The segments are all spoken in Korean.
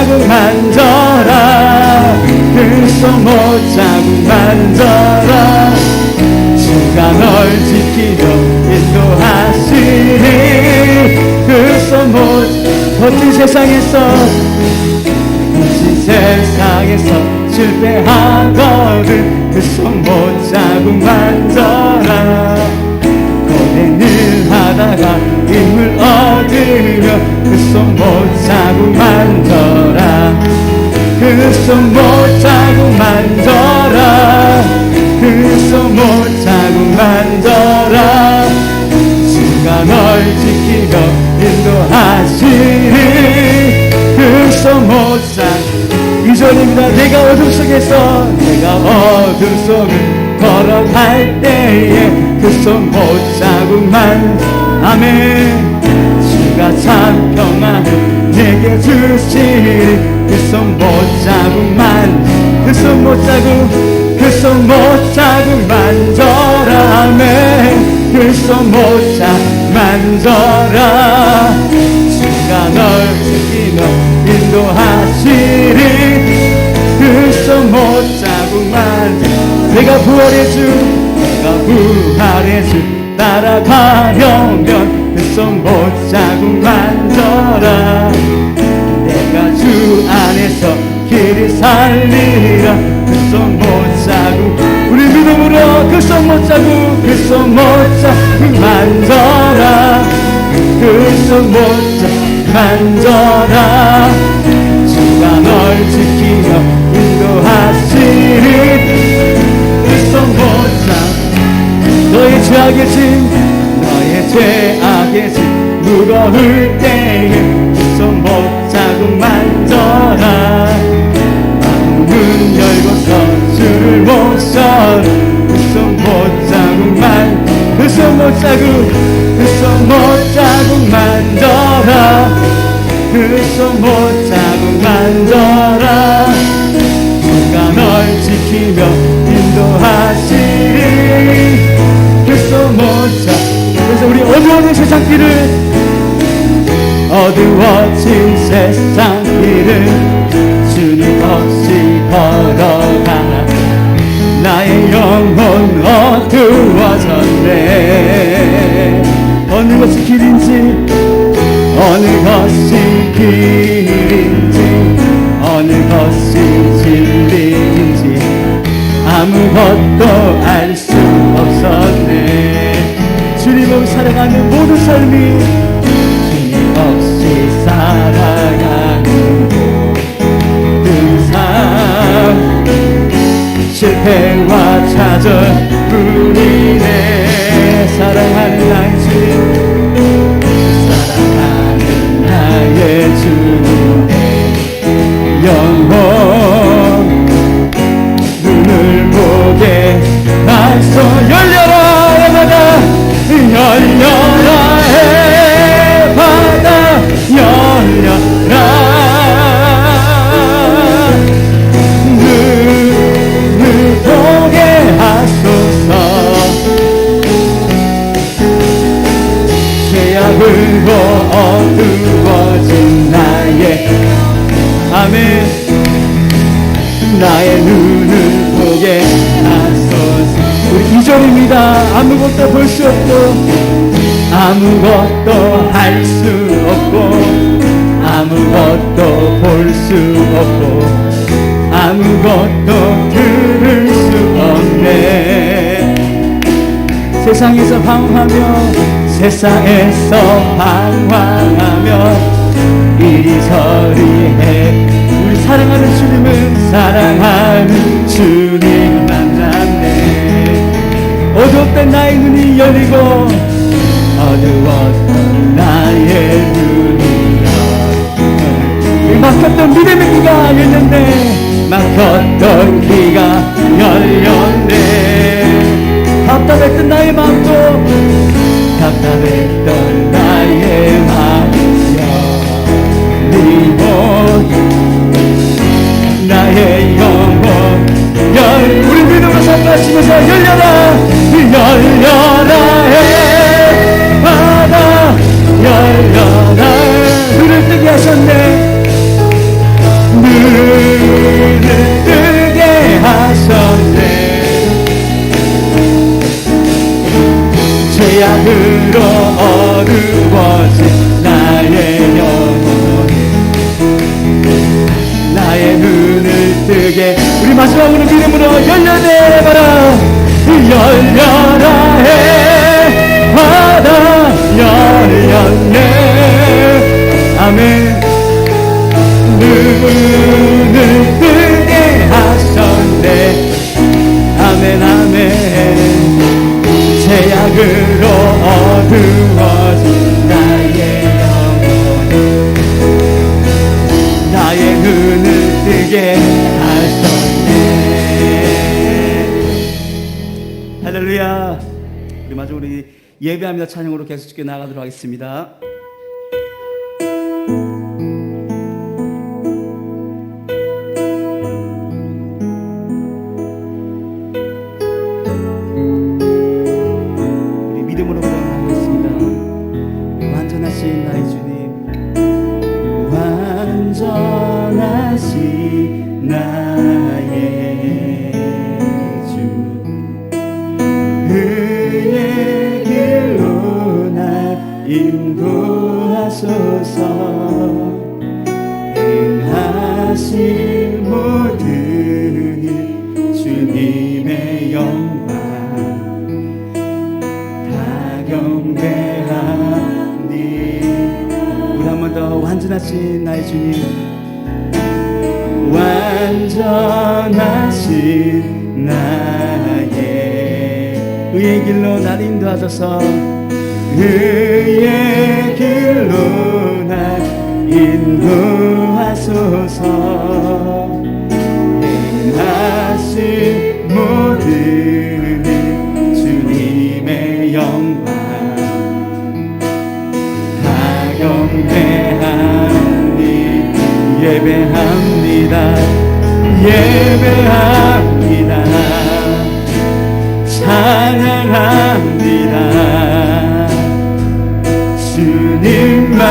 못자국 만져라. 그 손 못자국 만져라. 주가 널 지키며 인도하시니 그 손 못 거친 세상에서 실패하거든 그 손 못자국 만져라. 고된 일 하다가 힘을 얻으며 그 손 못자국 만져라. 그 손 못자국 만져라. 그 손 못자국 만져라. 주가 널 지키며 인도하시니 그 손 못자국. 2절입니다. 내가 어둠 속에서 내가 어둠 속을 걸어갈 때에 그 손 못자국만 아멘. 주가 참 평안을 내게 주시리. 그 손 못자국만 그 손 못자국 그 손 못자국 만져라. 아멘. 그 손 못자국 만져라. 주가 널 지키며 인도하시리. 그 손 못자국만 내가 부활의 주 내가 부활의 주 따라가려면 그 손 못자국 만져라. 내가 주 안에서 길이 살리라. 그 손 못자국 우리 믿음으로 그 손 못자국 그 손 못자국 만져라. 그 손 못자국 만져라. 주가 널 지키며 인도하시리. 그 손 못자국 너의 죄악의 짐 너의 죄악의 짐 무거울 때에 그 손 못자국 만져라. 문 열고서 주를 모셔라. 그 손 못자국만 그 손 못자국 그 손 못자국 만져라. 그 손 못자국 만져라. 주가 널 지키며 인도하시리. 그 손 못자국. 그래서 우리 어두워진 세상 길을 어두워진 세상 길을 주님 없이 걸어가나 나의 영혼 어두워졌네. 어느 것이 길인지 어느 것이 길인지 어느 것이 진리인지 아무것도 알 수 없었네. 주님 없이 살아가는 모든 삶이 주님 없이 살아가는 모든 삶 실패와 좌절뿐이네. 사랑하는 나의 주님 사랑하는 나의 주님의 영혼 눈을 보게 하소. 열려라 해바다 열려라 해바다 열려라. 눈을 보게 하소서. 죄악으로 어두워진 나의 아멘 나의 눈을 보게 하소서. 우리 2절입니다. 아무것도 볼 수 없고 아무것도 할 수 없고 아무것도 볼 수 없고 아무것도 들을 수 없네. 세상에서 방황하며 세상에서 방황하며 이리저리 해. 우리 사랑하는 주님은 사랑하는 주님 만났네. 어두웠던 나의 눈이 열리고 어두웠던 나의 눈이 막혔던 믿음의 귀가 열렸네. 막혔던 귀가 열렸네. 답답했던 나의 마음도 답답했던 나의 마음 열리고 나의 영혼 우리 믿음으로 선포하시면서 열려라 열려라 해바다 열려라. 눈을 뜨게 하셨네. 마지막으로 믿음으로 열려내 봐라. 열려라 해 바다 열렸네. 아멘. 눈을 뜨게 하셨네. 아멘 아멘. 제약으로 어두워진 나의 영혼, 나의 눈을 뜨게 하셨네. 할렐루야. 우리 마저 우리 예배하며 찬양으로 계속 지켜 나가도록 하겠습니다. 행하실 모든 일 주님의 영광 다 경배하니. 우리 한 번 더. 완전하신 나의 주님, 완전하신 나의 의의 길로 날 인도하소서. 의의 길로 날 인도하소서. 행하신 모든 일 주님의 영광 다 경배하니. 예배합니다 예배합니다 찬양합니다. 주님만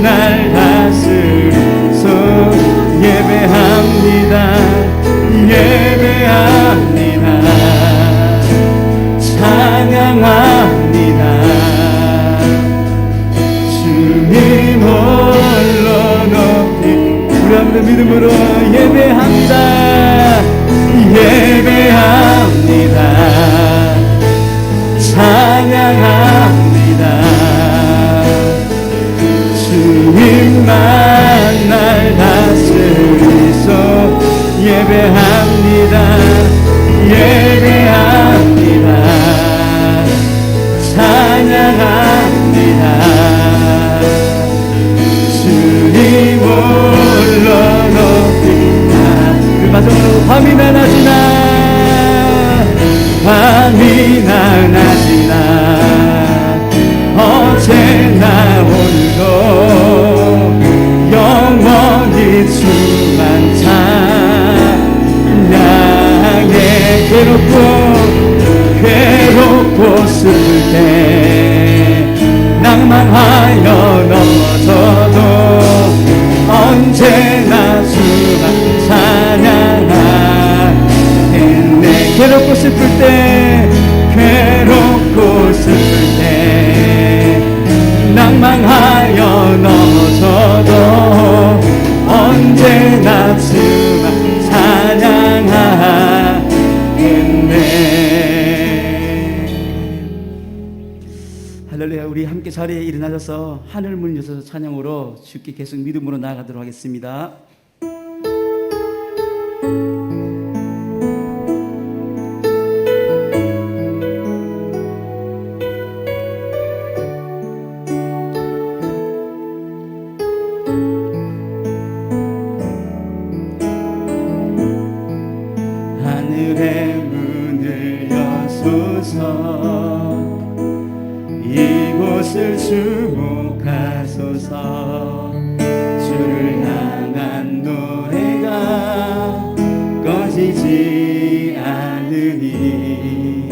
날 다스리소. 예배합니다 예배합니다 찬양합니다. 주님 홀로 높이. 우리 한번 믿음으로 예배합니다 예배합니다 찬양합니다. 주님만 날 다스리소. 예배합니다 예배합니다 찬양합니다. 주님 홀로 높이나. 그 마지막으로 밤이나 낮이나 밤이나 낮이나 어제나 오늘도 영원히 주만 찬양해. 괴롭고 슬플 때 낭만하여 넘어져도 언제나 주만 찬양하겠네. 괴롭고 슬플 때 괴롭고 슬플 때 낭만하여 넘어져도 언제나 주만 찬양하겠네. 할렐루야. 우리 함께 자리에 일어나셔서 하늘 문 여셔서 찬양으로 주께 계속 믿음으로 나아가도록 하겠습니다. 하늘의 문을 여소서. 이곳을 주목하소서. 주를 향한 노래가 꺼지지 않으니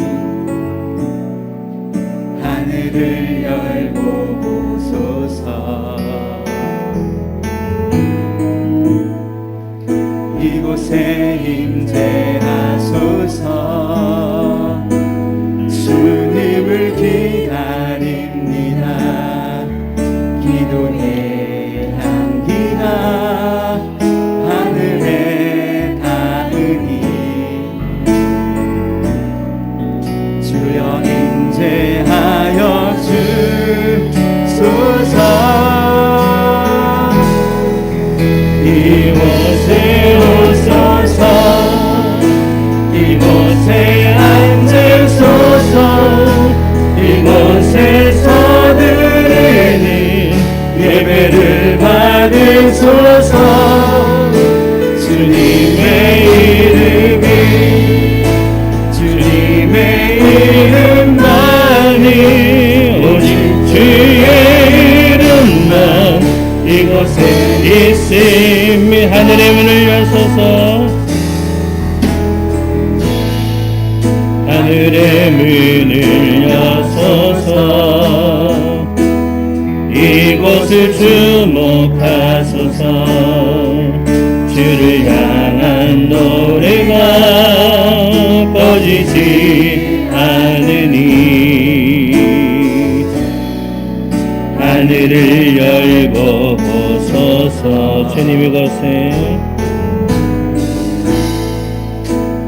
하늘을 열고 보소서. 이곳에 임재하소서. 주님을 기다립니다. 기도의 향기가 하늘에 닿으니 이곳에 오소서 이곳에 앉으소서 이곳에서 드리는 예배를 받으소서 주님의 이름만이 오직 주의 이름만 이곳에 있음이 하늘의 문을 여소서 하늘의 문을 여소서 이곳을 주목하소서 주를 향한 노래가 꺼지지 않으니 하늘을 열고 보소서 주님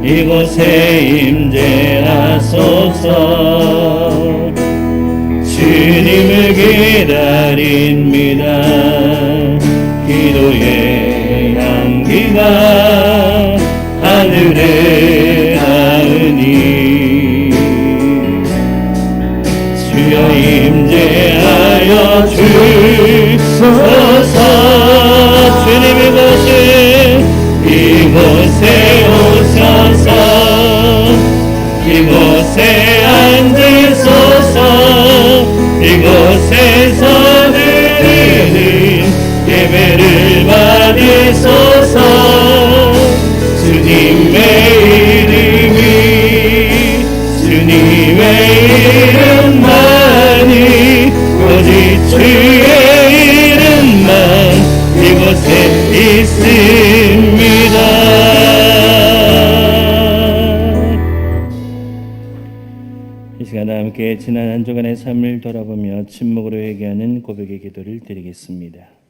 이곳에 임재하소서 주님을 기다립니다 기도의 향기가 하늘에 닿으니 주여 임재하여 주소서 주님 이곳에 오셔서 이곳에 앉으소서 이곳에서 드리는 예배를 받으소서 주님의 이름만이 오직 주의 이름만 이곳에 있습니다. 이 시간 함께 지난 한 주간의 삶을 돌아보며 침묵으로 회개하는 고백의 기도를 드리겠습니다.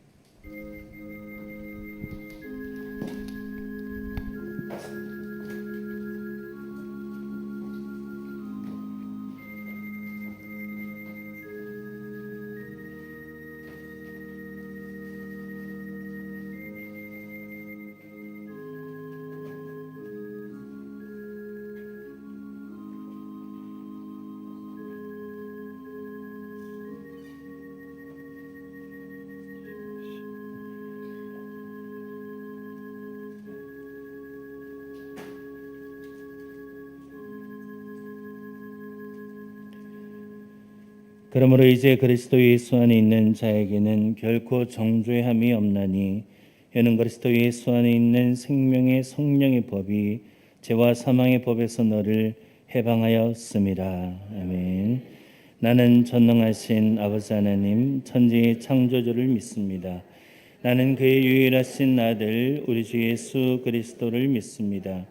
그러므로 이제 그리스도 예수 안에 있는 자에게는 결코 정죄함이 없나니 이는 그리스도 예수 안에 있는 생명의 성령의 법이 죄와 사망의 법에서 너를 해방하였음이라. 아멘. 나는 전능하신 아버지 하나님 천지의 창조주를 믿습니다. 나는 그의 유일하신 아들 우리 주 예수 그리스도를 믿습니다.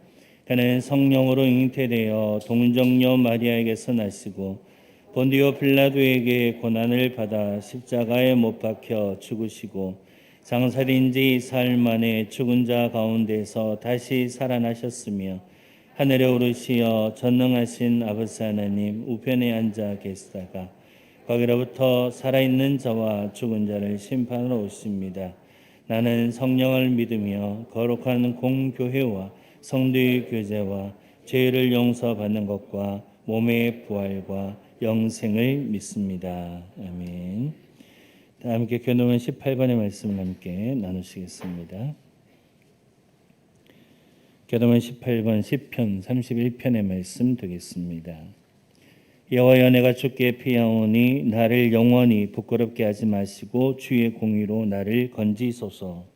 그는 성령으로 잉태되어 동정녀 마리아에게서 나시고 본디오 빌라도에게 고난을 받아 십자가에 못 박혀 죽으시고 장사된 지 4일 만에 죽은 자 가운데서 다시 살아나셨으며 하늘에 오르시어 전능하신 아버지 하나님 우편에 앉아 계시다가 거기로부터 살아있는 자와 죽은 자를 심판하러 오십니다. 나는 성령을 믿으며 거룩한 공교회와 성도의 교제와 죄를 용서받는 것과 몸의 부활과 영생을 믿습니다. 아멘. 다 함께 교도문 18번의 말씀을 함께 나누시겠습니다. 교도문 18번 시편 31편의 말씀 되겠습니다. 여호와여 내가 주께 피하오니 나를 영원히 부끄럽게 하지 마시고 주의 공의로 나를 건지소서.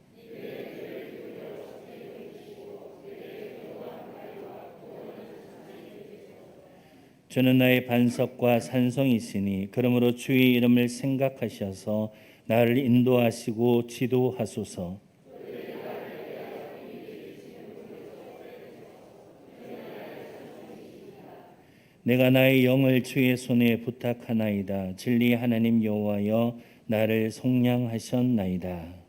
주는 나의 반석과 산성이시니 그러므로 주의 이름을 생각하셔서 나를 인도하시고 지도하소서. 내가 나의 영을 주의 손에 부탁하나이다. 진리 하나님 여호와여 나를 속량하셨나이다.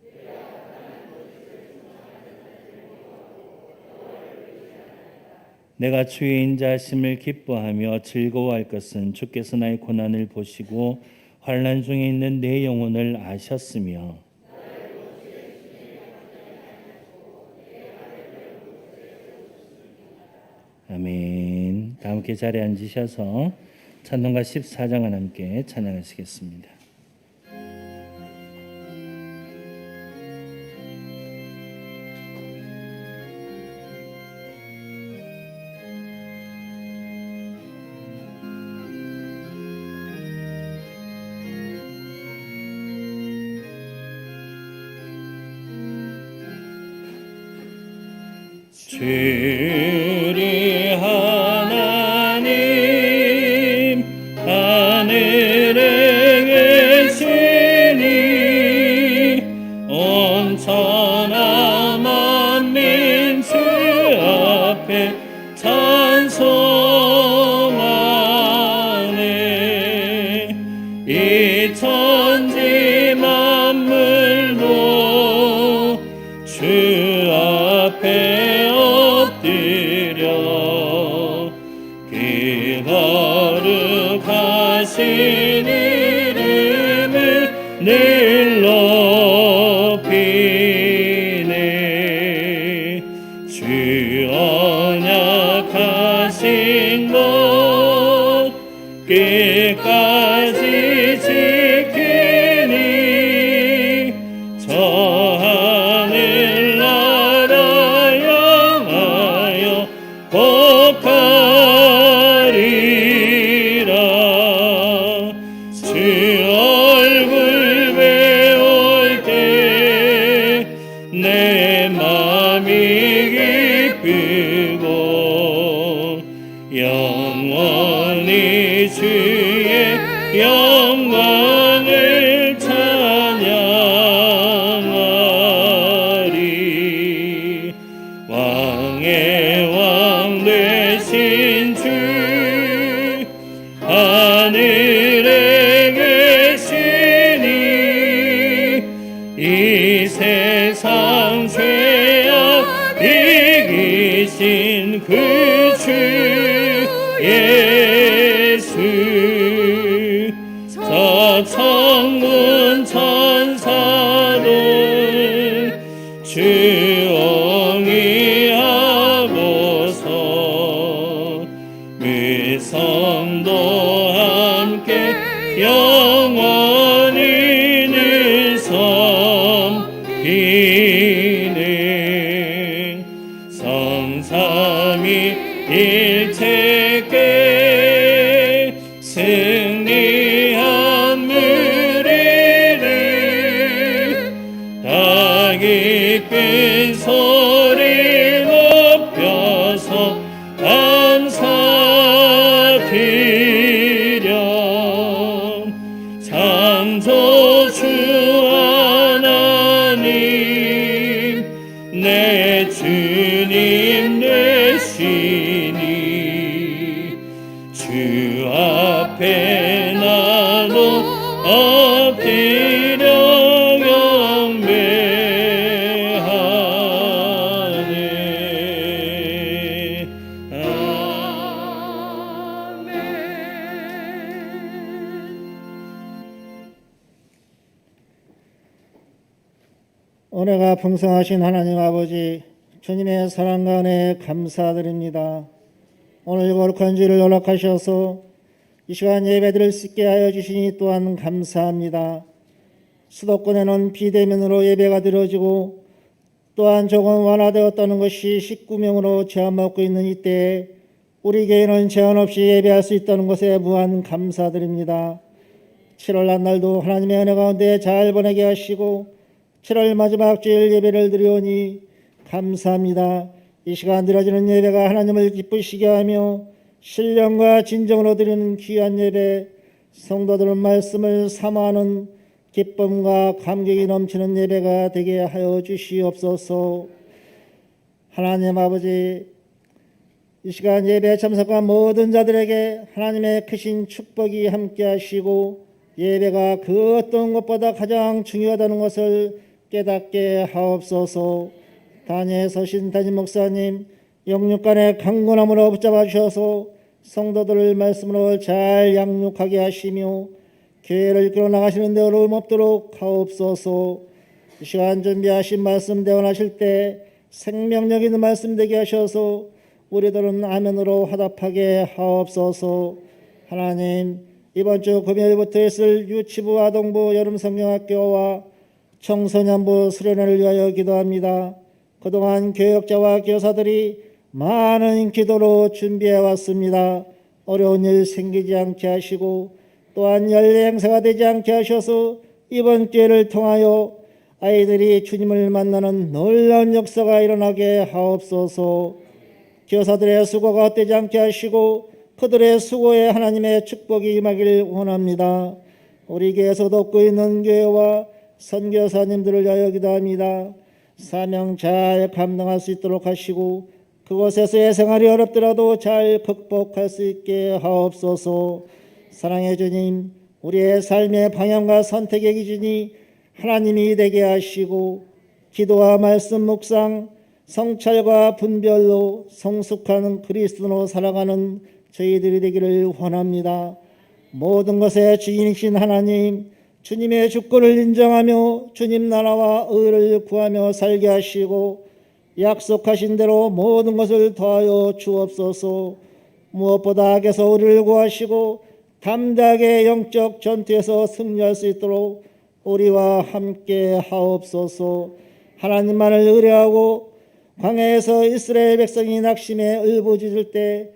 내가 주의 인자하심을 기뻐하며 즐거워할 것은 주께서 나의 고난을 보시고 환난 중에 있는 내 영혼을 아셨으며 아멘. 다 함께 자리에 앉으셔서 찬송가 14장을 함께 찬양하시겠습니다. 주리 하나님 하늘에 계시니 온 천하 만민 주 앞에 찬송하네. 이 천지 만물도 주 앞에 엎드려 그 거룩하신 이름을 늘 높이네. 주 언약하신 것 끝까지 지키니 저 하늘나라 향하여 복하리라. 주 얼굴 배울 때 내 맘이 기쁘고 영원히 주의 영광을 찬양하리. 왕의 왕 되신 주 하늘에 계시니 이 세상 죄악 이기신 그 주 예수. 저 천군 천사들 주옹이하고서 위성도 함께 영원히 늘 섬기네. 성삼위 일체께 승리한 무리를 다 기쁜 소리 높여서 감사드려. 창조주 하나님 내 주님 되시니 주 앞에 나도 엎드려 경배하네. 아멘. 은혜가 풍성하신 하나님 아버지, 주님의 사랑과 은혜에 감사드립니다. 오늘 거룩한 주일을 허락하셔서 이 시간 예배드릴 수 있게 하여 주시니 또한 감사합니다. 수도권에는 비대면으로 예배가 드려지고 또한 조금 완화되었다는 것이 19명으로 제한받고 있는 이때에 우리 교회는 제한 없이 예배할 수 있다는 것에 무한 감사드립니다. 7월 한 날도 하나님의 은혜 가운데 잘 보내게 하시고 7월 마지막 주일 예배를 드리오니 감사합니다. 이 시간 드려지는 예배가 하나님을 기쁘시게 하며 신령과 진정으로 드리는 귀한 예배, 성도들의 말씀을 사모하는 기쁨과 감격이 넘치는 예배가 되게 하여 주시옵소서. 하나님 아버지, 이 시간 예배에 참석한 모든 자들에게 하나님의 크신 축복이 함께 하시고 예배가 그 어떤 것보다 가장 중요하다는 것을 깨닫게 하옵소서. 단위에 서신 담임 목사님 영육간의 강건함으로 붙잡아 주셔서 성도들을 말씀으로 잘 양육하게 하시며 교회를 이끌어 나가시는 데 어려움 없도록 하옵소서. 이 시간 준비하신 말씀 대원하실 때 생명력 있는 말씀 되게 하셔서 우리들은 아멘으로 화답하게 하옵소서. 하나님, 이번 주 금요일부터 있을 유치부 아동부 여름성경학교와 청소년부 수련회를 위하여 기도합니다. 그동안 교역자와 교사들이 많은 기도로 준비해 왔습니다. 어려운 일 생기지 않게 하시고 또한 연례 행사가 되지 않게 하셔서 이번 기회를 통하여 아이들이 주님을 만나는 놀라운 역사가 일어나게 하옵소서. 교사들의 수고가 헛되지 않게 하시고 그들의 수고에 하나님의 축복이 임하기를 원합니다. 우리 교회에서 돕고 있는 교회와 선교사님들을 위하여 기도합니다. 사명 잘 감당할 수 있도록 하시고 그곳에서의 생활이 어렵더라도 잘 극복할 수 있게 하옵소서. 사랑의 주님, 우리의 삶의 방향과 선택의 기준이 하나님이 되게 하시고 기도와 말씀 묵상, 성찰과 분별로 성숙한 그리스도로 살아가는 저희들이 되기를 원합니다. 모든 것의 주인이신 하나님, 주님의 주권을 인정하며 주님 나라와 의를 구하며 살게 하시고 약속하신 대로 모든 것을 더하여 주옵소서. 무엇보다 악에서 우리를 구하시고 담대하게 영적 전투에서 승리할 수 있도록 우리와 함께 하옵소서. 하나님만을 의뢰하고 광야에서 이스라엘 백성이 낙심에 울부짖을 때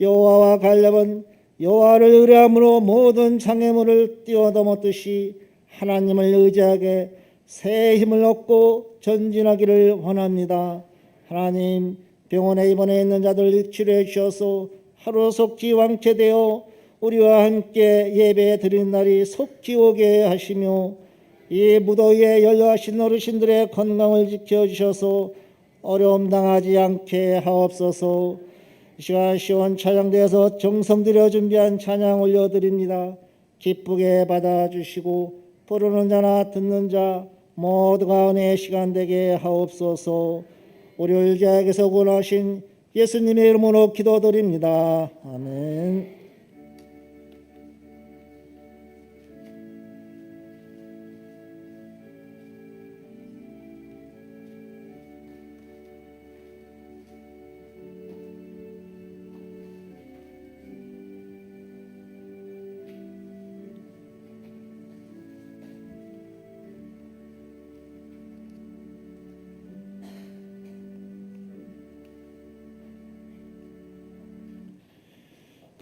여호와와 갈렙은 여호와를 의뢰함으로 모든 장애물을 뛰어넘었듯이 하나님을 의지하게 새 힘을 얻고 전진하기를 원합니다. 하나님, 병원에 입원해 있는 자들 치료해 주셔서 하루 속히 완쾌되어 우리와 함께 예배 드리는 날이 속히 오게 하시며 이 무더위에 연로하신 어르신들의 건강을 지켜주셔서 어려움 당하지 않게 하옵소서. 이 시간 시원 찬양대에서 정성 들여 준비한 찬양 올려드립니다. 기쁘게 받아주시고 부르는 자나 듣는 자 모두가 은혜의 시간 되게 하옵소서. 우리 의자에게서 구원하신 예수님의 이름으로 기도드립니다. 아멘.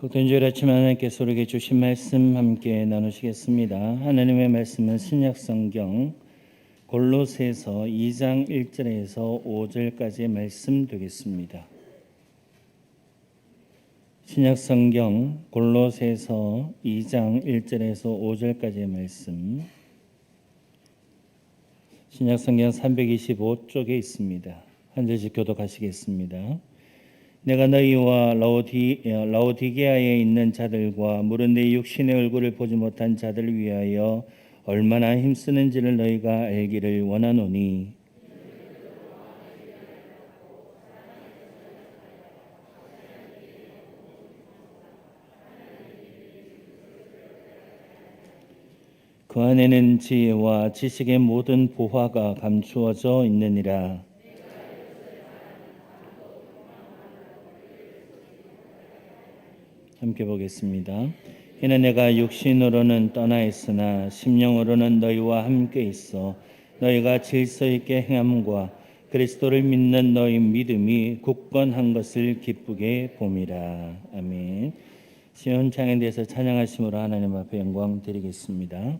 복된 주일 아침 하나님께서 우리에게 주신 말씀 함께 나누시겠습니다. 하나님의 말씀은 신약성경 골로새서 2장 1절에서 5절까지의 말씀 되겠습니다. 신약성경 골로새서 2장 1절에서 5절까지의 말씀, 신약성경 325쪽에 있습니다. 한 절씩 교독하시겠습니다. 내가 너희와 라오디게아에 있는 자들과 무릇 내 육신의 얼굴을 보지 못한 자들을 위하여 얼마나 힘쓰는지를 너희가 알기를 원하노니 그 안에는 지혜와 지식의 모든 보화가 감추어져 있느니라. 함께 보겠습니다. 이는 내가 육신으로는 떠나 있으나 심령으로는 너희와 함께 있어 너희가 질서 있게 행함과 그리스도를 믿는 너희 믿음이 굳건한 것을 기쁘게 봄이라. 아멘. 시온 창에 대해서 찬양하심으로 하나님 앞에 영광 드리겠습니다.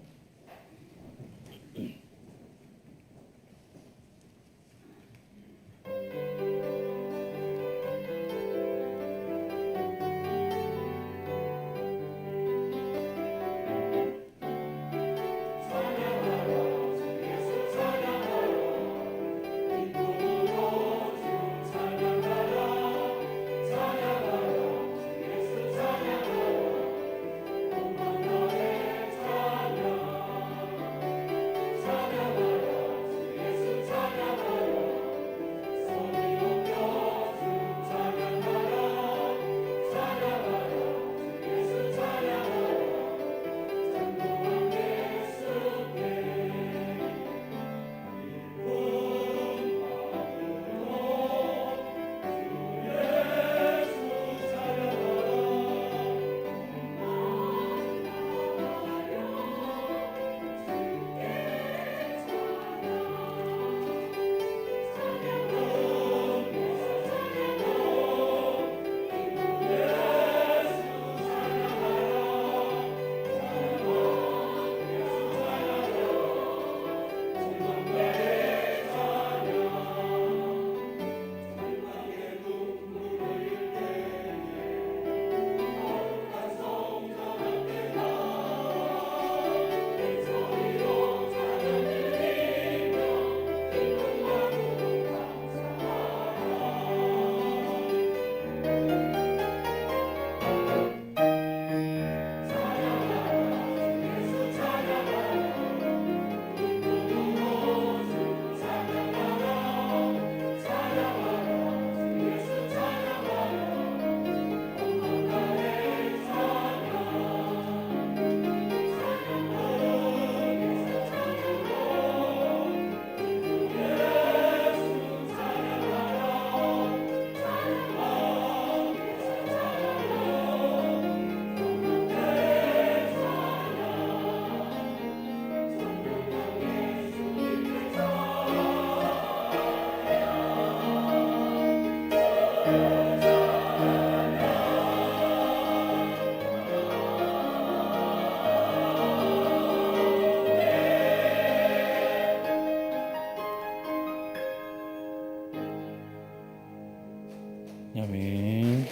아멘.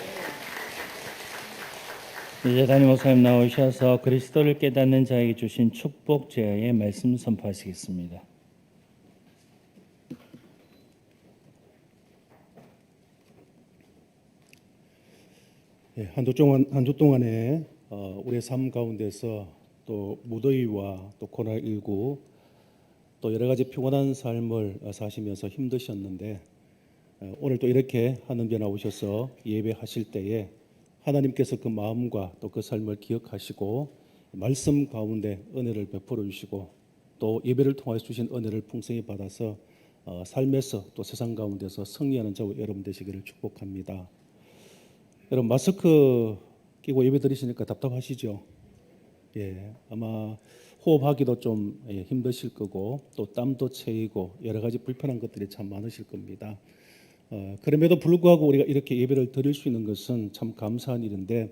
이제 담임 목사님 나오셔서 그리스도를 깨닫는 자에게 주신 축복 제야의 말씀 선포하시겠습니다. 한 주 동안에 우리의 삶 가운데서 또 무더위와 또 코로나19 또 여러 가지 피곤한 삶을 사시면서 힘드셨는데 오늘 또 이렇게 하늘에 나오셔서 예배하실 때에 하나님께서 그 마음과 또 그 삶을 기억하시고 말씀 가운데 은혜를 베풀어 주시고 또 예배를 통해서 주신 은혜를 풍성히 받아서 삶에서 또 세상 가운데서 승리하는 저와 여러분 되시기를 축복합니다. 여러분 마스크 끼고 예배 드리시니까 답답하시죠? 아마 호흡하기도 좀 힘드실 거고 또 땀도 채이고 여러 가지 불편한 것들이 참 많으실 겁니다. 그럼에도 불구하고 우리가 이렇게 예배를 드릴 수 있는 것은 참 감사한 일인데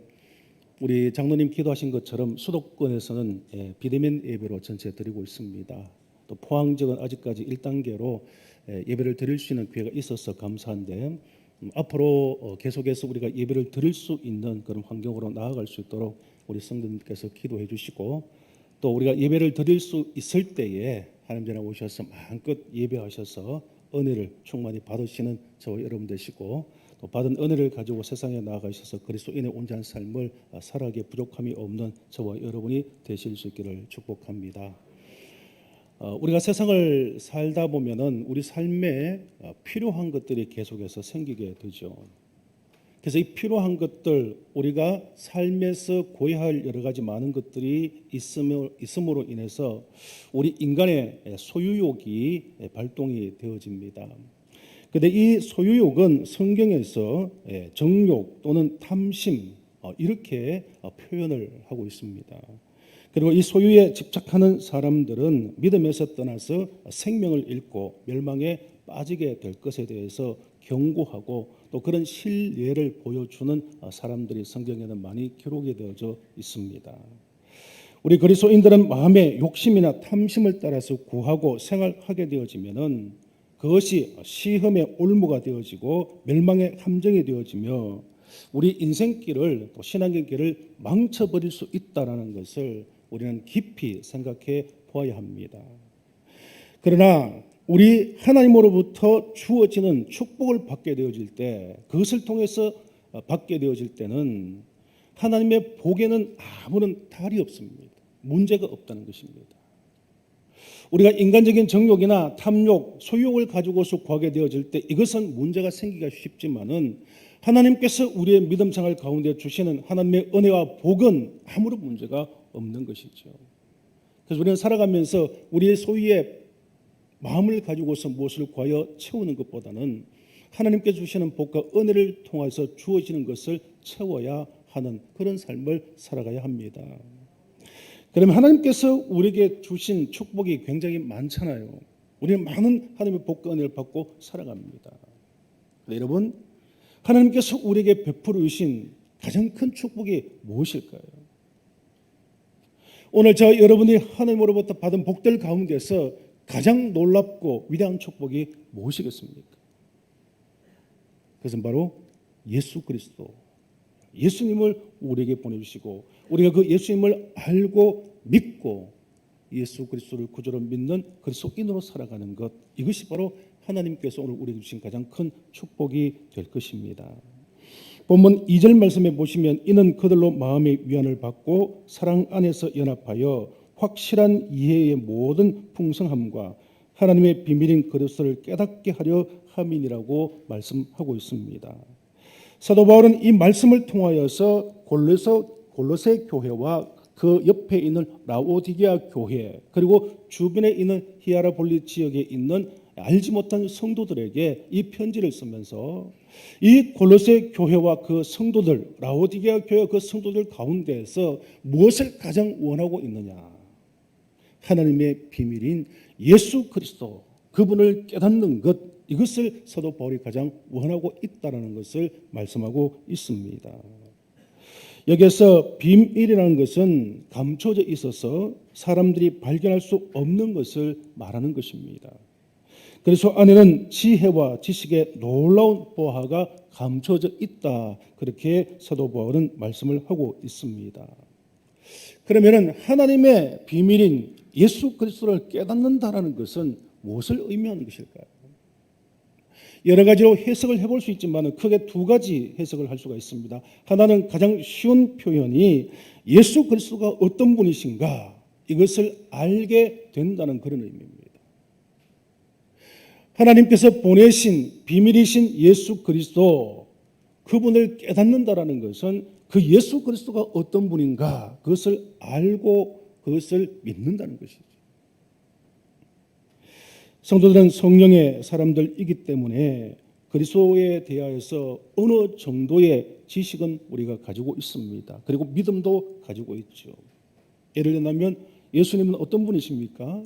우리 장로님 기도하신 것처럼 수도권에서는 비대면 예배로 전체 드리고 있습니다. 또 포항 지역은 아직까지 1단계로 예배를 드릴 수 있는 기회가 있어서 감사한데 앞으로 계속해서 우리가 예배를 드릴 수 있는 그런 환경으로 나아갈 수 있도록 우리 성도님께서 기도해 주시고 또 우리가 예배를 드릴 수 있을 때에 하나님 전에 오셔서 마음껏 예배하셔서 은혜를 충만히 받으시는 저와 여러분 되시고 또 받은 은혜를 가지고 세상에 나아가셔서 그리스도인의 온전한 삶을 살아가기에 부족함이 없는 저와 여러분이 되실 수 있기를 축복합니다. 우리가 세상을 살다 보면은 우리 삶에 필요한 것들이 계속해서 생기게 되죠. 그래서 이 필요한 것들 우리가 삶에서 구해야 할 여러 가지 많은 것들이 있음으로 인해서 우리 인간의 소유욕이 발동이 되어집니다. 그런데 이 소유욕은 성경에서 정욕 또는 탐심 이렇게 표현을 하고 있습니다. 그리고 이 소유에 집착하는 사람들은 믿음에서 떠나서 생명을 잃고 멸망에 빠지게 될 것에 대해서 경고하고 또 그런 신뢰를 보여주는 사람들이 성경에는 많이 기록이 되어져 있습니다. 우리 그리스도인들은 마음의 욕심이나 탐심을 따라서 구하고 생활하게 되어지면은 그것이 시험의 올무가 되어지고 멸망의 함정이 되어지며 우리 인생길을 또 신앙의 길을 망쳐버릴 수 있다라는 것을 우리는 깊이 생각해 보아야 합니다. 그러나 우리 하나님으로부터 주어지는 축복을 받게 되어질 때 그것을 통해서 받게 되어질 때는 하나님의 복에는 아무런 탈이 없습니다. 문제가 없다는 것입니다. 우리가 인간적인 정욕이나 탐욕, 소유욕을 가지고서 구하게 되어질 때 이것은 문제가 생기기가 쉽지만은 하나님께서 우리의 믿음 생활 가운데 주시는 하나님의 은혜와 복은 아무런 문제가 없는 것이죠. 그래서 우리는 살아가면서 우리의 소유의 마음을 가지고서 무엇을 구하여 채우는 것보다는 하나님께 주시는 복과 은혜를 통해서 주어지는 것을 채워야 하는 그런 삶을 살아가야 합니다. 그러면 하나님께서 우리에게 주신 축복이 굉장히 많잖아요. 우리는 많은 하나님의 복과 은혜를 받고 살아갑니다. 여러분, 하나님께서 우리에게 베풀어 주신 가장 큰 축복이 무엇일까요? 오늘 저 여러분이 하나님으로부터 받은 복들 가운데서 가장 놀랍고 위대한 축복이 무엇이겠습니까? 그것은 바로 예수 그리스도, 예수님을 우리에게 보내주시고 우리가 그 예수님을 알고 믿고 예수 그리스도를 구주로 믿는 그리스도인으로 살아가는 것, 이것이 바로 하나님께서 오늘 우리에게 주신 가장 큰 축복이 될 것입니다. 본문 2절 말씀에 보시면 이는 그들로 마음의 위안을 받고 사랑 안에서 연합하여 확실한 이해의 모든 풍성함과 하나님의 비밀인 그리스도를 깨닫게 하려 함이니라고 말씀하고 있습니다. 사도 바울은 이 말씀을 통하여서 골로새 교회와 그 옆에 있는 라오디게아 교회 그리고 주변에 있는 히아라볼리 지역에 있는 알지 못한 성도들에게 이 편지를 쓰면서 이 골로새 교회와 그 성도들, 라오디게아 교회 그 성도들 가운데에서 무엇을 가장 원하고 있느냐? 하나님의 비밀인 예수 그리스도, 그분을 깨닫는 것, 이것을 사도 바울이 가장 원하고 있다는 것을 말씀하고 있습니다. 여기서 비밀이라는 것은 감춰져 있어서 사람들이 발견할 수 없는 것을 말하는 것입니다. 그래서 안에는 지혜와 지식의 놀라운 보화가 감춰져 있다. 그렇게 사도 바울은 말씀을 하고 있습니다. 그러면은 하나님의 비밀인 예수 그리스도를 깨닫는다라는 것은 무엇을 의미하는 것일까요? 여러 가지로 해석을 해볼 수 있지만 크게 두 가지 해석을 할 수가 있습니다. 하나는 가장 쉬운 표현이 예수 그리스도가 어떤 분이신가 이것을 알게 된다는 그런 의미입니다. 하나님께서 보내신 비밀이신 예수 그리스도 그분을 깨닫는다라는 것은 그 예수 그리스도가 어떤 분인가 그것을 알고 그것을 믿는다는 것이죠. 성도들은 성령의 사람들이기 때문에 그리스도에 대하여서 어느 정도의 지식은 우리가 가지고 있습니다. 그리고 믿음도 가지고 있죠. 예를 들면 예수님은 어떤 분이십니까?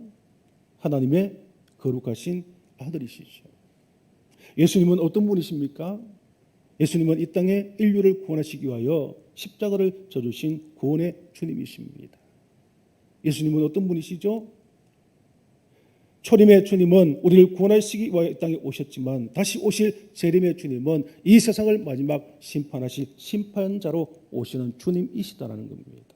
하나님의 거룩하신 아들이시죠. 예수님은 어떤 분이십니까? 예수님은 이 땅에 인류를 구원하시기 위하여 십자가를 져주신 구원의 주님이십니다. 예수님은 어떤 분이시죠? 초림의 주님은 우리를 구원하시기 위하여 이 땅에 오셨지만 다시 오실 재림의 주님은 이 세상을 마지막 심판하실 심판자로 오시는 주님이시다라는 겁니다.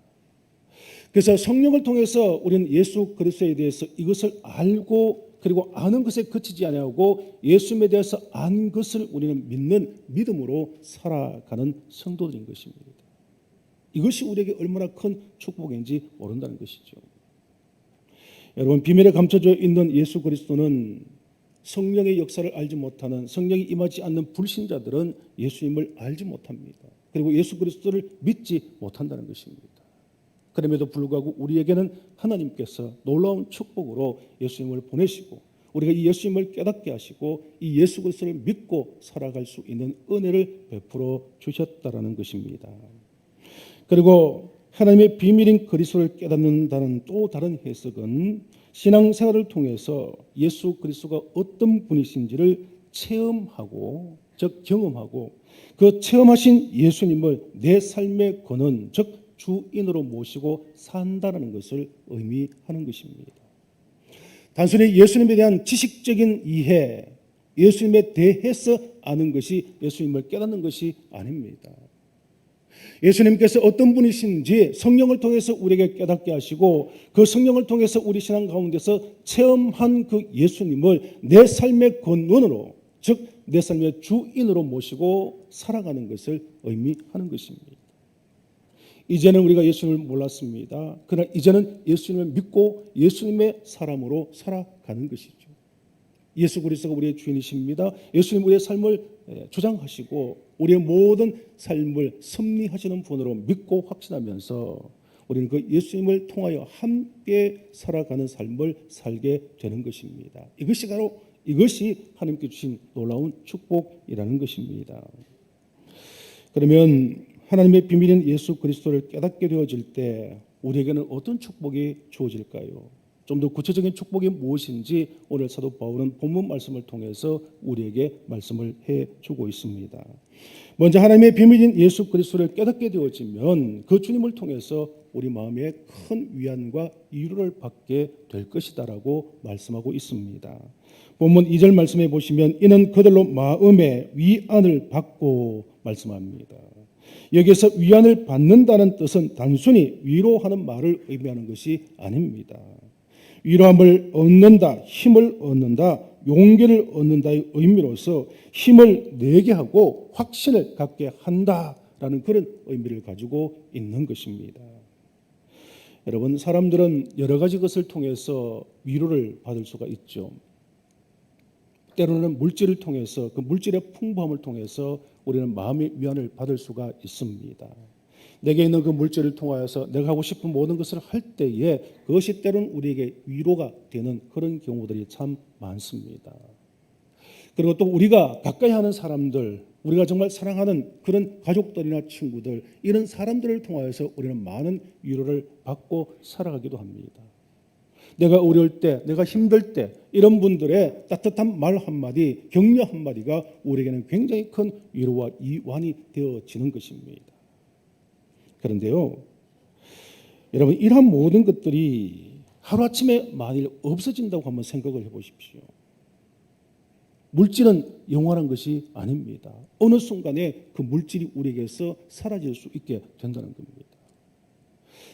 그래서 성령을 통해서 우리는 예수 그리스도에 대해서 이것을 알고 그리고 아는 것에 그치지 아니하고 예수님에 대해서 안 것을 우리는 믿는 믿음으로 살아가는 성도들인 것입니다. 이것이 우리에게 얼마나 큰 축복인지 모른다는 것이죠. 여러분, 비밀에 감춰져 있는 예수 그리스도는 성령의 역사를 알지 못하는, 성령이 임하지 않는 불신자들은 예수님을 알지 못합니다. 그리고 예수 그리스도를 믿지 못한다는 것입니다. 그럼에도 불구하고 우리에게는 하나님께서 놀라운 축복으로 예수님을 보내시고 우리가 이 예수님을 깨닫게 하시고 이 예수 그리스도를 믿고 살아갈 수 있는 은혜를 베풀어 주셨다라는 것입니다. 그리고 하나님의 비밀인 그리스도를 깨닫는다는 또 다른 해석은 신앙생활을 통해서 예수 그리스도가 어떤 분이신지를 체험하고 즉 경험하고 그 체험하신 예수님을 내 삶의 권원 즉 주인으로 모시고 산다는 것을 의미하는 것입니다. 단순히 예수님에 대한 지식적인 이해, 예수님에 대해서 아는 것이 예수님을 깨닫는 것이 아닙니다. 예수님께서 어떤 분이신지 성령을 통해서 우리에게 깨닫게 하시고 그 성령을 통해서 우리 신앙 가운데서 체험한 그 예수님을 내 삶의 권원으로 즉 내 삶의 주인으로 모시고 살아가는 것을 의미하는 것입니다. 이제는 우리가 예수님을 몰랐습니다. 그러나 이제는 예수님을 믿고 예수님의 사람으로 살아가는 것이죠. 예수 그리스도가 우리의 주인이십니다. 예수님 우리의 삶을 주장하시고 우리의 모든 삶을 섭리하시는 분으로 믿고 확신하면서 우리는 그 예수님을 통하여 함께 살아가는 삶을 살게 되는 것입니다. 이것이 하나님께 주신 놀라운 축복이라는 것입니다. 그러면 하나님의 비밀인 예수 그리스도를 깨닫게 되어질 때 우리에게는 어떤 축복이 주어질까요? 좀 더 구체적인 축복이 무엇인지 오늘 사도 바울은 본문 말씀을 통해서 우리에게 말씀을 해주고 있습니다. 먼저 하나님의 비밀인 예수 그리스도를 깨닫게 되어지면 그 주님을 통해서 우리 마음에 큰 위안과 위로를 받게 될 것이다라고 말씀하고 있습니다. 본문 2절 말씀해 보시면 이는 그들로 마음의 위안을 받고 말씀합니다. 여기서 위안을 받는다는 뜻은 단순히 위로하는 말을 의미하는 것이 아닙니다. 위로함을 얻는다, 힘을 얻는다, 용기를 얻는다의 의미로서 힘을 내게 하고 확신을 갖게 한다라는 그런 의미를 가지고 있는 것입니다. 여러분, 사람들은 여러 가지 것을 통해서 위로를 받을 수가 있죠. 때로는 물질을 통해서 그 물질의 풍부함을 통해서 우리는 마음의 위안을 받을 수가 있습니다. 내게 있는 그 물질을 통하여서 내가 하고 싶은 모든 것을 할 때에 그것이 때로는 우리에게 위로가 되는 그런 경우들이 참 많습니다. 그리고 또 우리가 가까이 하는 사람들, 우리가 정말 사랑하는 그런 가족들이나 친구들, 이런 사람들을 통하여서 우리는 많은 위로를 받고 살아가기도 합니다. 내가 어려울 때, 내가 힘들 때 이런 분들의 따뜻한 말 한마디, 격려 한마디가 우리에게는 굉장히 큰 위로와 이완이 되어지는 것입니다. 그런데요, 여러분, 이러한 모든 것들이 하루아침에 만일 없어진다고 한번 생각을 해보십시오. 물질은 영원한 것이 아닙니다. 어느 순간에 그 물질이 우리에게서 사라질 수 있게 된다는 겁니다.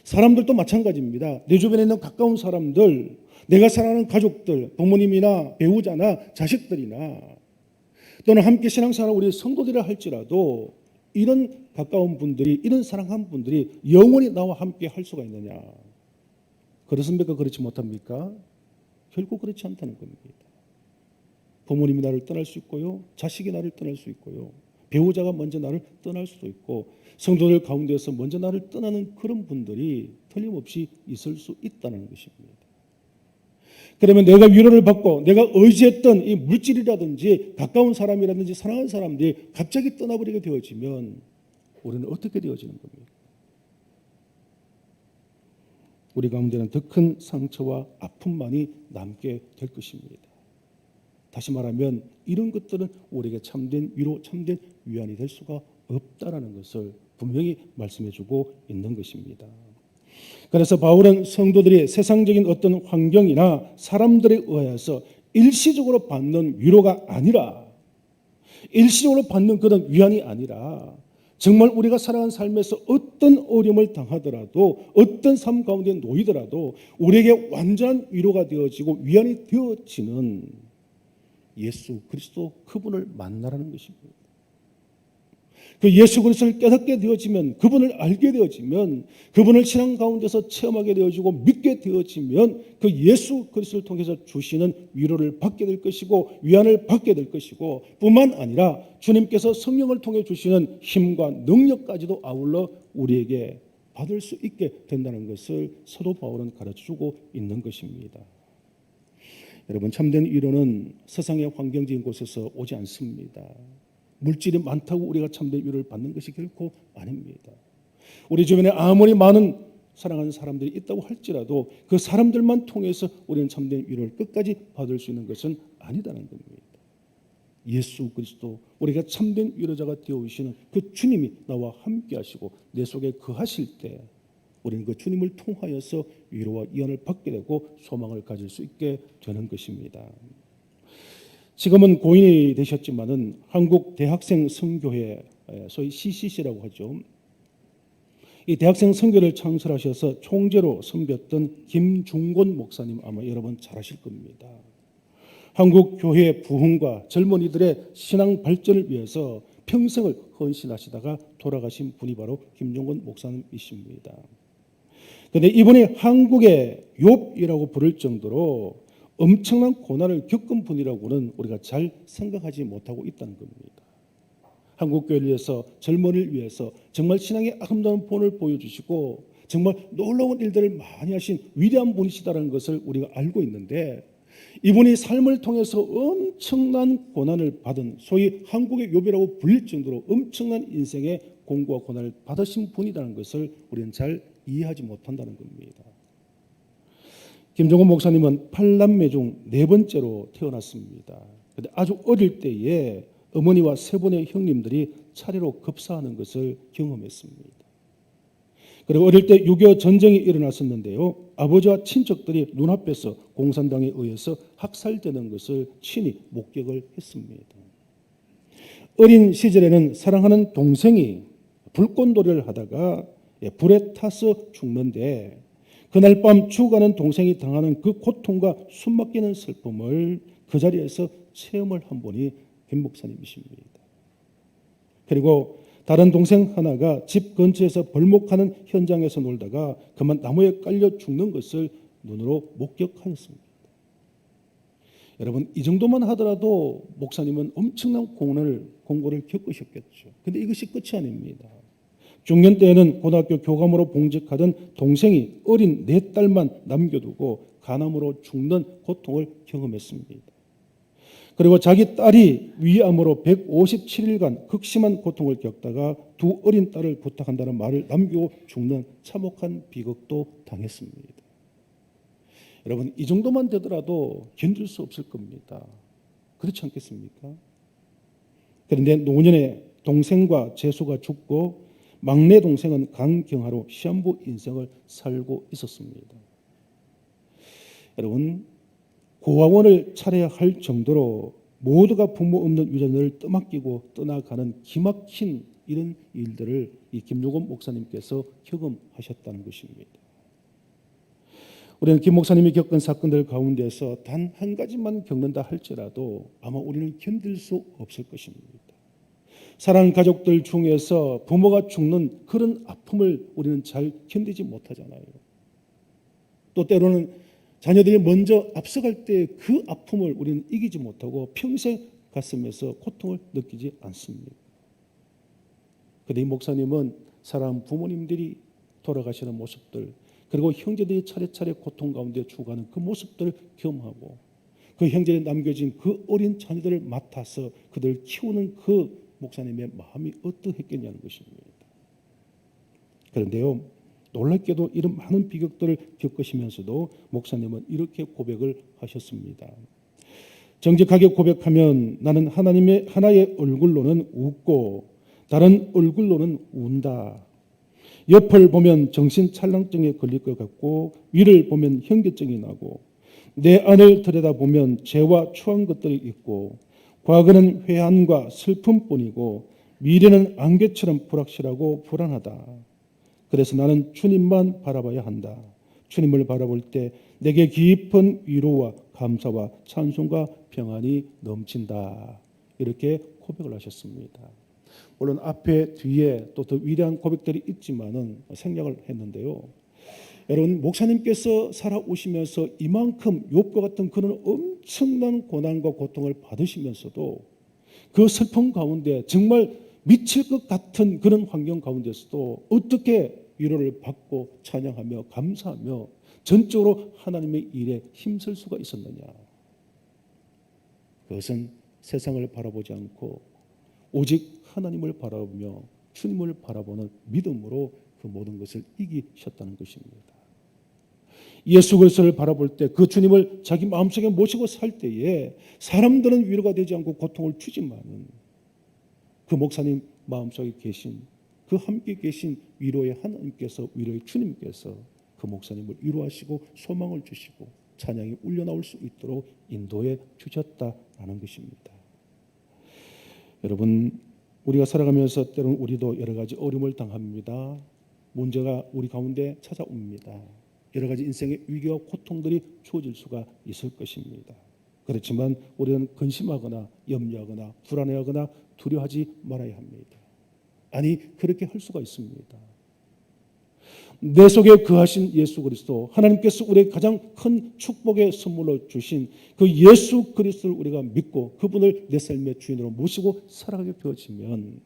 사람들도 마찬가지입니다. 내 주변에 있는 가까운 사람들, 내가 사랑하는 가족들, 부모님이나 배우자나 자식들이나 또는 함께 신앙생활을 우리 성도들이라 할지라도 이런 가까운 분들이, 이런 사랑하는 분들이 영원히 나와 함께 할 수가 있느냐? 그렇습니까? 그렇지 못합니까? 결국 그렇지 않다는 겁니다. 부모님이 나를 떠날 수 있고요, 자식이 나를 떠날 수 있고요, 배우자가 먼저 나를 떠날 수도 있고, 성도들 가운데서 먼저 나를 떠나는 그런 분들이 틀림없이 있을 수 있다는 것입니다. 그러면 내가 위로를 받고 내가 의지했던 이 물질이라든지 가까운 사람이라든지 사랑하는 사람들이 갑자기 떠나버리게 되어지면 우리는 어떻게 되어지는 겁니까? 우리 가운데는 더 큰 상처와 아픔만이 남게 될 것입니다. 다시 말하면 이런 것들은 우리에게 참된 위로, 참된 위안이 될 수가 없다라는 것을 분명히 말씀해주고 있는 것입니다. 그래서 바울은 성도들이 세상적인 어떤 환경이나 사람들에 의해서 일시적으로 받는 위로가 아니라, 일시적으로 받는 그런 위안이 아니라 정말 우리가 살아가는 삶에서 어떤 어려움을 당하더라도, 어떤 삶 가운데 놓이더라도 우리에게 완전한 위로가 되어지고 위안이 되어지는 예수 그리스도 그분을 만나라는 것입니다. 그 예수 그리스도를 깨닫게 되어지면, 그분을 알게 되어지면, 그분을 신앙 가운데서 체험하게 되어지고 믿게 되어지면 그 예수 그리스도를 통해서 주시는 위로를 받게 될 것이고 위안을 받게 될 것이고, 뿐만 아니라 주님께서 성령을 통해 주시는 힘과 능력까지도 아울러 우리에게 받을 수 있게 된다는 것을 사도 바울은 가르쳐주고 있는 것입니다. 여러분, 참된 위로는 세상의 환경적인 곳에서 오지 않습니다. 물질이 많다고 우리가 참된 위로를 받는 것이 결코 아닙니다. 우리 주변에 아무리 많은 사랑하는 사람들이 있다고 할지라도 그 사람들만 통해서 우리는 참된 위로를 끝까지 받을 수 있는 것은 아니다는 겁니다. 예수 그리스도, 우리가 참된 위로자가 되어오시는 그 주님이 나와 함께 하시고 내 속에 거하실 때 우리는 그 주님을 통하여서 위로와 위안을 받게 되고 소망을 가질 수 있게 되는 것입니다. 지금은 고인이 되셨지만은 한국 대학생 선교회, 소위 CCC라고 하죠. 이 대학생 선교를 창설하셔서 총재로 섬겼던 김중곤 목사님 아마 여러분 잘 아실 겁니다. 한국 교회 부흥과 젊은이들의 신앙 발전을 위해서 평생을 헌신하시다가 돌아가신 분이 바로 김중곤 목사님이십니다. 그런데 이분이 한국의 욥이라고 부를 정도로 엄청난 고난을 겪은 분이라고는 우리가 잘 생각하지 못하고 있다는 겁니다. 한국교회를 위해서, 젊은이를 위해서 정말 신앙의 아름다운 본을 보여주시고 정말 놀라운 일들을 많이 하신 위대한 분이시다는 것을 우리가 알고 있는데, 이분이 삶을 통해서 엄청난 고난을 받은, 소위 한국의 욥이라고 불릴 정도로 엄청난 인생의 공고와 고난을 받으신 분이라는 것을 우리는 잘 이해하지 못한다는 겁니다. 김종원 목사님은 8남매 중 4번째로 태어났습니다. 그런데 아주 어릴 때에 어머니와 3분의 형님들이 차례로 급사하는 것을 경험했습니다. 그리고 어릴 때 6.25 전쟁이 일어났었는데요, 아버지와 친척들이 눈앞에서 공산당에 의해서 학살되는 것을 친히 목격을 했습니다. 어린 시절에는 사랑하는 동생이 불꽃놀이를 하다가 불에 타서 죽는데, 그날 밤 죽어가는 동생이 당하는 그 고통과 숨막히는 슬픔을 그 자리에서 체험을 한 분이 김 목사님이십니다. 그리고 다른 동생 하나가 집 근처에서 벌목하는 현장에서 놀다가 그만 나무에 깔려 죽는 것을 눈으로 목격하였습니다. 여러분, 이 정도만 하더라도 목사님은 엄청난 공고를 겪으셨겠죠. 그런데 이것이 끝이 아닙니다. 중년 때에는 고등학교 교감으로 봉직하던 동생이 어린 4딸만 남겨두고 간암으로 죽는 고통을 경험했습니다. 그리고 자기 딸이 위암으로 157일간 극심한 고통을 겪다가 2 어린 딸을 부탁한다는 말을 남기고 죽는 참혹한 비극도 당했습니다. 여러분, 이 정도만 되더라도 견딜 수 없을 겁니다. 그렇지 않겠습니까? 그런데 노년에 동생과 재수가 죽고 막내 동생은 강경화로 시한부 인생을 살고 있었습니다. 여러분, 고아원을 차려야 할 정도로 모두가 부모 없는 유전을 떠맡기고 떠나가는 기막힌 이런 일들을 이 김용건 목사님께서 경험하셨다는 것입니다. 우리는 김 목사님이 겪은 사건들 가운데서 단 한 가지만 겪는다 할지라도 아마 우리는 견딜 수 없을 것입니다. 사랑하는 가족들 중에서 부모가 죽는 그런 아픔을 우리는 잘 견디지 못하잖아요. 또 때로는 자녀들이 먼저 앞서갈 때 그 아픔을 우리는 이기지 못하고 평생 가슴에서 고통을 느끼지 않습니다. 그런데 이 목사님은 사랑하는 부모님들이 돌아가시는 모습들, 그리고 형제들이 차례차례 고통 가운데 죽어가는 그 모습들을 경험하고 그 형제들이 남겨진 그 어린 자녀들을 맡아서 그들을 키우는 그 목사님의 마음이 어떠했겠냐는 것입니다. 그런데요, 놀랍게도 이런 많은 비극들을 겪으시면서도 목사님은 이렇게 고백을 하셨습니다. 정직하게 고백하면 나는 하나님의 하나의 얼굴로는 웃고 다른 얼굴로는 운다. 옆을 보면 정신찰랑증에 걸릴 것 같고 위를 보면 현기증이 나고 내 안을 들여다보면 죄와 추한 것들이 있고 과거는 회한과 슬픔뿐이고 미래는 안개처럼 불확실하고 불안하다. 그래서 나는 주님만 바라봐야 한다. 주님을 바라볼 때 내게 깊은 위로와 감사와 찬송과 평안이 넘친다. 이렇게 고백을 하셨습니다. 물론 앞에 뒤에 또 더 위대한 고백들이 있지만은 생략을 했는데요. 여러분, 목사님께서 살아오시면서 이만큼 욥과 같은 그런 엄청난 고난과 고통을 받으시면서도 그 슬픔 가운데 정말 미칠 것 같은 그런 환경 가운데서도 어떻게 위로를 받고 찬양하며 감사하며 전적으로 하나님의 일에 힘쓸 수가 있었느냐. 그것은 세상을 바라보지 않고 오직 하나님을 바라보며 주님을 바라보는 믿음으로 그 모든 것을 이기셨다는 것입니다. 예수 그리스도를 바라볼 때 그 주님을 자기 마음속에 모시고 살 때에 사람들은 위로가 되지 않고 고통을 주지만은 그 목사님 마음속에 계신 그 함께 계신 위로의 하나님께서, 위로의 주님께서 그 목사님을 위로하시고 소망을 주시고 찬양이 울려나올 수 있도록 인도해 주셨다라는 것입니다. 여러분, 우리가 살아가면서 때로는 우리도 여러 가지 어려움을 당합니다. 문제가 우리 가운데 찾아옵니다. 여러 가지 인생의 위기와 고통들이 주어질 수가 있을 것입니다. 그렇지만 우리는 근심하거나 염려하거나 불안해하거나 두려워하지 말아야 합니다. 아니, 그렇게 할 수가 있습니다. 내 속에 거하신 예수 그리스도, 하나님께서 우리에게 가장 큰 축복의 선물로 주신 그 예수 그리스도를 우리가 믿고 그분을 내 삶의 주인으로 모시고 살아가게 되어지면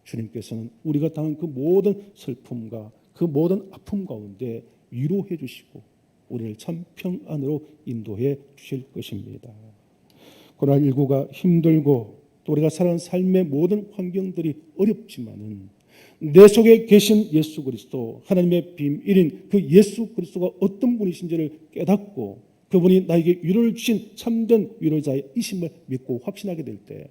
주님께서는 우리가 당한 그 모든 슬픔과 그 모든 아픔 가운데 위로해 주시고 우리를 참 평안으로 인도해 주실 것입니다. 코로나19가 힘들고 또 우리가 살아가는 삶의 모든 환경들이 어렵지만은 내 속에 계신 예수 그리스도, 하나님의 비밀인 그 예수 그리스도가 어떤 분이신지를 깨닫고 그분이 나에게 위로를 주신 참된 위로자의 이심을 믿고 확신하게 될 때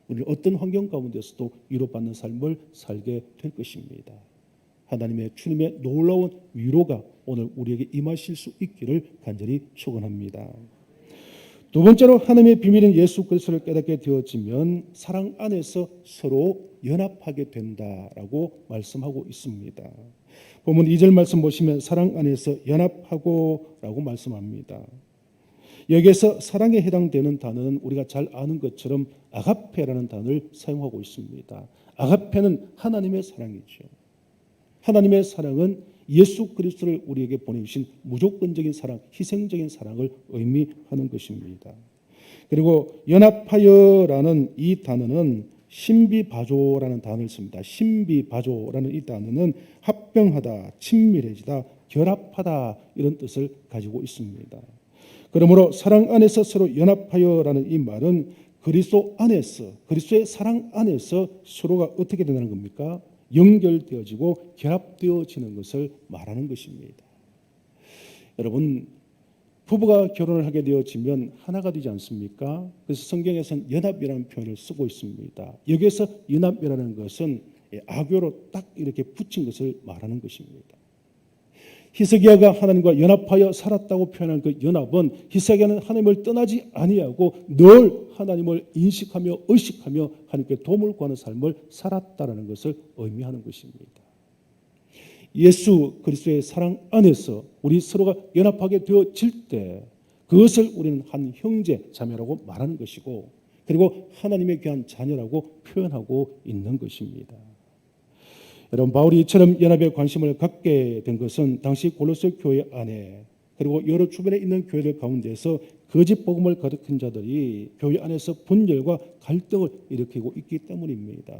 우리는 어떤 환경 가운데서도 위로받는 삶을 살게 될 것입니다. 하나님의 주님의 놀라운 위로가 오늘 우리에게 임하실 수 있기를 간절히 축원합니다. 두 번째로 하나님의 비밀인 예수 그리스도를 깨닫게 되어지면 사랑 안에서 서로 연합하게 된다라고 말씀하고 있습니다. 본문 2절 말씀 보시면 사랑 안에서 연합하고라고 말씀합니다. 여기에서 사랑에 해당되는 단어는 우리가 잘 아는 것처럼 아가페라는 단어를 사용하고 있습니다. 아가페는 하나님의 사랑이죠. 하나님의 사랑은 예수 그리스도를 우리에게 보내주신 무조건적인 사랑, 희생적인 사랑을 의미하는 것입니다. 그리고 연합하여라는 이 단어는 신비바조라는 단어를 씁니다. 신비바조라는 이 단어는 합병하다, 친밀해지다, 결합하다 이런 뜻을 가지고 있습니다. 그러므로 사랑 안에서 서로 연합하여라는 이 말은 그리스도 안에서, 그리스도의 사랑 안에서 서로가 어떻게 된다는 겁니까? 연결되어지고 결합되어지는 것을 말하는 것입니다. 여러분, 부부가 결혼을 하게 되어지면 하나가 되지 않습니까? 그래서 성경에서는 연합이라는 표현을 쓰고 있습니다. 여기에서 연합이라는 것은 악교로 딱 이렇게 붙인 것을 말하는 것입니다. 히스기야가 하나님과 연합하여 살았다고 표현한 그 연합은 히스기야는 하나님을 떠나지 아니하고 늘 하나님을 인식하며 의식하며 하나님께 도움을 구하는 삶을 살았다라는 것을 의미하는 것입니다. 예수 그리스도의 사랑 안에서 우리 서로가 연합하게 되어질 때 그것을 우리는 한 형제 자매라고 말하는 것이고 그리고 하나님의 귀한 자녀라고 표현하고 있는 것입니다. 여러분 바울이 이처럼 연합에 관심을 갖게 된 것은 당시 골로새 교회 안에 그리고 여러 주변에 있는 교회들 가운데서 거짓 복음을 가르친 자들이 교회 안에서 분열과 갈등을 일으키고 있기 때문입니다.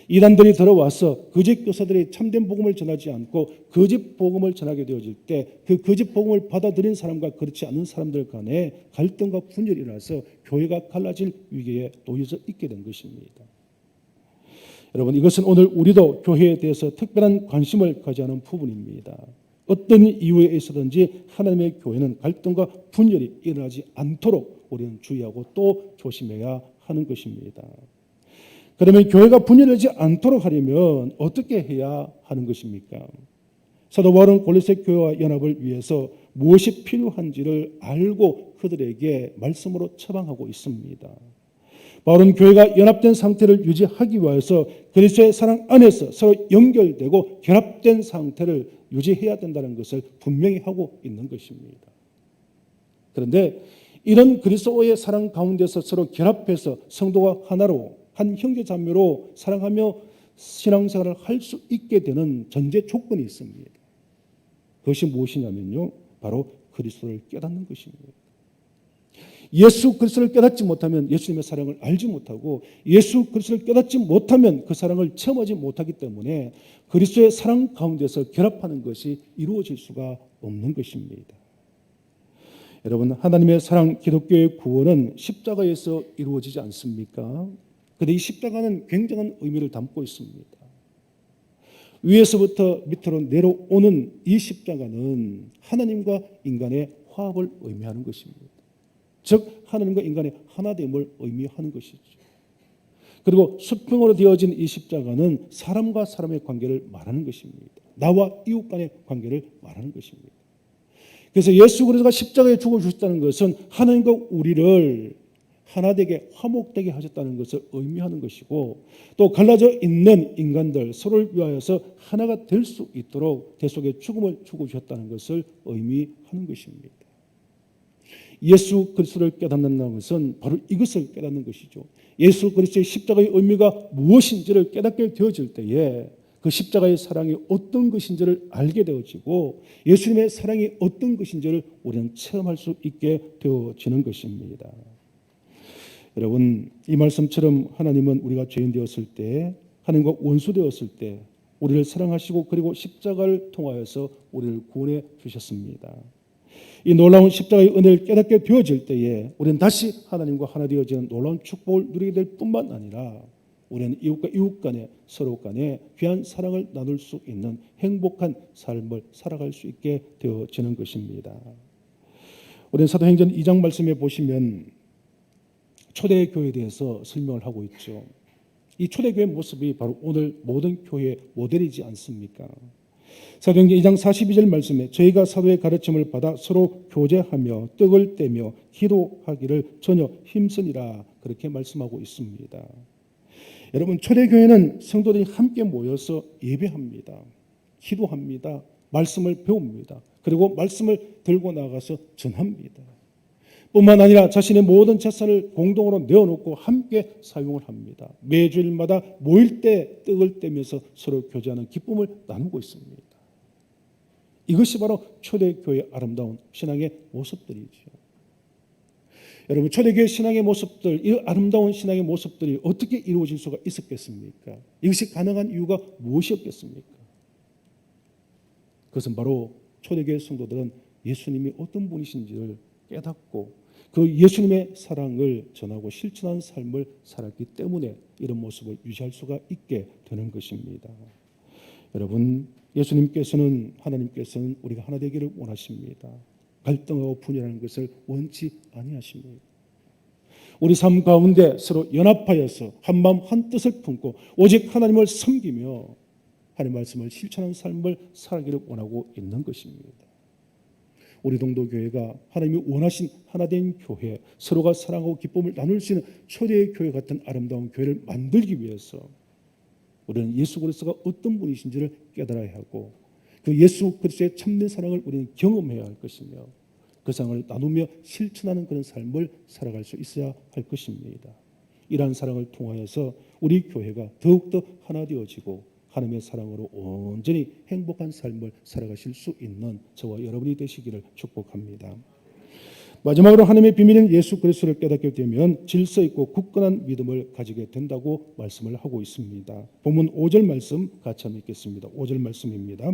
이단들이 들어와서 거짓 교사들이 참된 복음을 전하지 않고 거짓 복음을 전하게 되어질 때 그 거짓 복음을 받아들인 사람과 그렇지 않은 사람들 간에 갈등과 분열이 일어나서 교회가 갈라질 위기에 놓여져 있게 된 것입니다. 여러분 이것은 오늘 우리도 교회에 대해서 특별한 관심을 가져야 하는 부분입니다. 어떤 이유에 있어든지 하나님의 교회는 갈등과 분열이 일어나지 않도록 우리는 주의하고 또 조심해야 하는 것입니다. 그러면 교회가 분열하지 않도록 하려면 어떻게 해야 하는 것입니까? 사도 바울은 골로새 교회와 연합을 위해서 무엇이 필요한지를 알고 그들에게 말씀으로 처방하고 있습니다. 바울은 교회가 연합된 상태를 유지하기 위해서 그리스도의 사랑 안에서 서로 연결되고 결합된 상태를 유지해야 된다는 것을 분명히 하고 있는 것입니다. 그런데 이런 그리스도의 사랑 가운데서 서로 결합해서 성도가 하나로 한 형제자매로 사랑하며 신앙생활을 할 수 있게 되는 전제 조건이 있습니다. 그것이 무엇이냐면요. 바로 그리스도를 깨닫는 것입니다. 예수 그리스도를 깨닫지 못하면 예수님의 사랑을 알지 못하고 예수 그리스도를 깨닫지 못하면 그 사랑을 체험하지 못하기 때문에 그리스도의 사랑 가운데서 결합하는 것이 이루어질 수가 없는 것입니다. 여러분 하나님의 사랑 기독교의 구원은 십자가에서 이루어지지 않습니까? 그런데 이 십자가는 굉장한 의미를 담고 있습니다. 위에서부터 밑으로 내려오는 이 십자가는 하나님과 인간의 화합을 의미하는 것입니다. 즉 하나님과 인간의 하나됨을 의미하는 것이죠. 그리고 수평으로 되어진 이 십자가는 사람과 사람의 관계를 말하는 것입니다. 나와 이웃 간의 관계를 말하는 것입니다. 그래서 예수 그리스도가 십자가에 죽어주셨다는 것은 하나님과 우리를 하나되게 화목되게 하셨다는 것을 의미하는 것이고 또 갈라져 있는 인간들 서로를 위하여서 하나가 될 수 있도록 대속의 죽음을 주고 주셨다는 것을 의미하는 것입니다. 예수 그리스도를 깨닫는다는 것은 바로 이것을 깨닫는 것이죠. 예수 그리스도의 십자가의 의미가 무엇인지를 깨닫게 되어질 때에 그 십자가의 사랑이 어떤 것인지를 알게 되어지고 예수님의 사랑이 어떤 것인지를 우리는 체험할 수 있게 되어지는 것입니다. 여러분 이 말씀처럼 하나님은 우리가 죄인 되었을 때 하나님과 원수 되었을 때 우리를 사랑하시고 그리고 십자가를 통하여서 우리를 구원해 주셨습니다. 이 놀라운 십자가의 은혜를 깨닫게 되어질 때에 우리는 다시 하나님과 하나 되어지는 놀라운 축복을 누리게 될 뿐만 아니라 우리는 이웃과 이웃 간에 서로 간에 귀한 사랑을 나눌 수 있는 행복한 삶을 살아갈 수 있게 되어지는 것입니다. 우리는 사도행전 2장 말씀에 보시면 초대교회에 대해서 설명을 하고 있죠. 이 초대교회 모습이 바로 오늘 모든 교회의 모델이지 않습니까? 사도행전 2장 42절 말씀에 저희가 사도의 가르침을 받아 서로 교제하며 떡을 떼며 기도하기를 전혀 힘쓰니라 그렇게 말씀하고 있습니다. 여러분 초대교회는 성도들이 함께 모여서 예배합니다. 기도합니다. 말씀을 배웁니다. 그리고 말씀을 들고 나가서 전합니다. 뿐만 아니라 자신의 모든 재산을 공동으로 내어놓고 함께 사용을 합니다. 매주일마다 모일 때 떡을 떼면서 서로 교제하는 기쁨을 나누고 있습니다. 이것이 바로 초대교회의 아름다운 신앙의 모습들이죠. 여러분 초대교회 신앙의 모습들, 이 아름다운 신앙의 모습들이 어떻게 이루어질 수가 있었겠습니까? 이것이 가능한 이유가 무엇이었겠습니까? 그것은 바로 초대교회 성도들은 예수님이 어떤 분이신지를 깨닫고 그 예수님의 사랑을 전하고 실천한 삶을 살았기 때문에 이런 모습을 유지할 수가 있게 되는 것입니다. 여러분 예수님께서는 하나님께서는 우리가 하나 되기를 원하십니다. 갈등하고 분열하는 것을 원치 아니하십니다. 우리 삶 가운데 서로 연합하여서 한 마음 한 뜻을 품고 오직 하나님을 섬기며 하나님의 말씀을 실천하는 삶을 살기를 원하고 있는 것입니다. 우리 동도교회가 하나님이 원하신 하나된 교회, 서로가 사랑하고 기쁨을 나눌 수 있는 초대의 교회 같은 아름다운 교회를 만들기 위해서 우리는 예수 그리스도가 어떤 분이신지를 깨달아야 하고 그 예수 그리스도의 참된 사랑을 우리는 경험해야 할 것이며 그 사랑을 나누며 실천하는 그런 삶을 살아갈 수 있어야 할 것입니다. 이러한 사랑을 통하여서 우리 교회가 더욱더 하나 되어지고 하나님의 사랑으로 온전히 행복한 삶을 살아가실 수 있는 저와 여러분이 되시기를 축복합니다. 마지막으로 하나님의 비밀인 예수 그리스도를 깨닫게 되면 질서 있고 굳건한 믿음을 가지게 된다고 말씀을 하고 있습니다. 본문 5절 말씀 같이 한번 읽겠습니다. 5절 말씀입니다.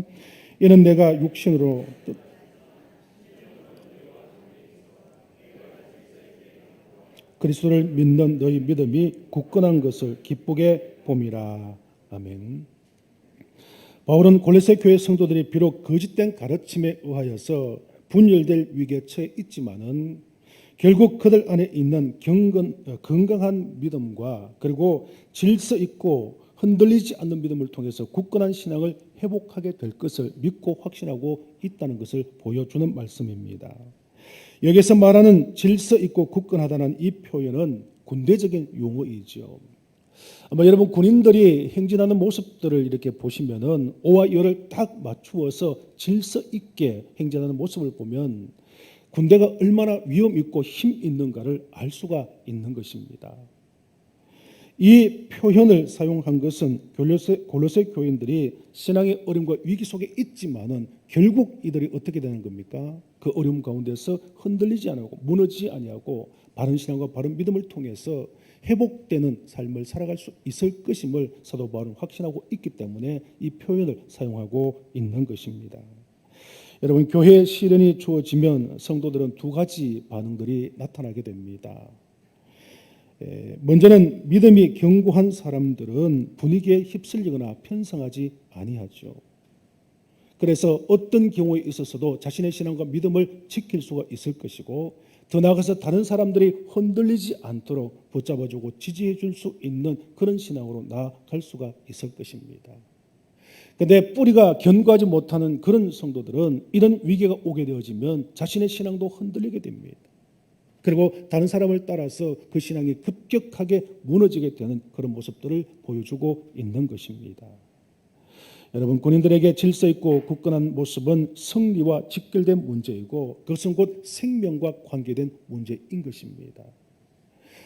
이는 내가 육신으로 그리스도를 믿는 너희 믿음이 굳건한 것을 기쁘게 봄이라. 아멘. 바울은 골로새 교회 성도들이 비록 거짓된 가르침에 의하여서 분열될 위기에 처해 있지만은 결국 그들 안에 있는 건강한 믿음과 그리고 질서 있고 흔들리지 않는 믿음을 통해서 굳건한 신앙을 회복하게 될 것을 믿고 확신하고 있다는 것을 보여주는 말씀입니다. 여기서 말하는 질서 있고 굳건하다는 이 표현은 군대적인 용어이죠. 아마 여러분 군인들이 행진하는 모습들을 이렇게 보시면은 오와 열을 딱 맞추어서 질서 있게 행진하는 모습을 보면 군대가 얼마나 위험 있고 힘 있는가를 알 수가 있는 것입니다. 이 표현을 사용한 것은 골로새 교인들이 신앙의 어려움과 위기 속에 있지만은 결국 이들이 어떻게 되는 겁니까? 그 어려움 가운데서 흔들리지 않고 무너지지 아니하고 바른 신앙과 바른 믿음을 통해서 회복되는 삶을 살아갈 수 있을 것임을 사도 바울은 확신하고 있기 때문에 이 표현을 사용하고 있는 것입니다. 여러분 교회에 시련이 주어지면 성도들은 두 가지 반응들이 나타나게 됩니다. 먼저는 믿음이 견고한 사람들은 분위기에 휩쓸리거나 편성하지 아니하죠. 그래서 어떤 경우에 있어서도 자신의 신앙과 믿음을 지킬 수가 있을 것이고 더 나아가서 다른 사람들이 흔들리지 않도록 붙잡아주고 지지해 줄 수 있는 그런 신앙으로 나아갈 수가 있을 것입니다. 그런데 뿌리가 견고하지 못하는 그런 성도들은 이런 위기가 오게 되어지면 자신의 신앙도 흔들리게 됩니다. 그리고 다른 사람을 따라서 그 신앙이 급격하게 무너지게 되는 그런 모습들을 보여주고 있는 것입니다. 여러분 군인들에게 질서 있고 굳건한 모습은 승리와 직결된 문제이고 그것은 곧 생명과 관계된 문제인 것입니다.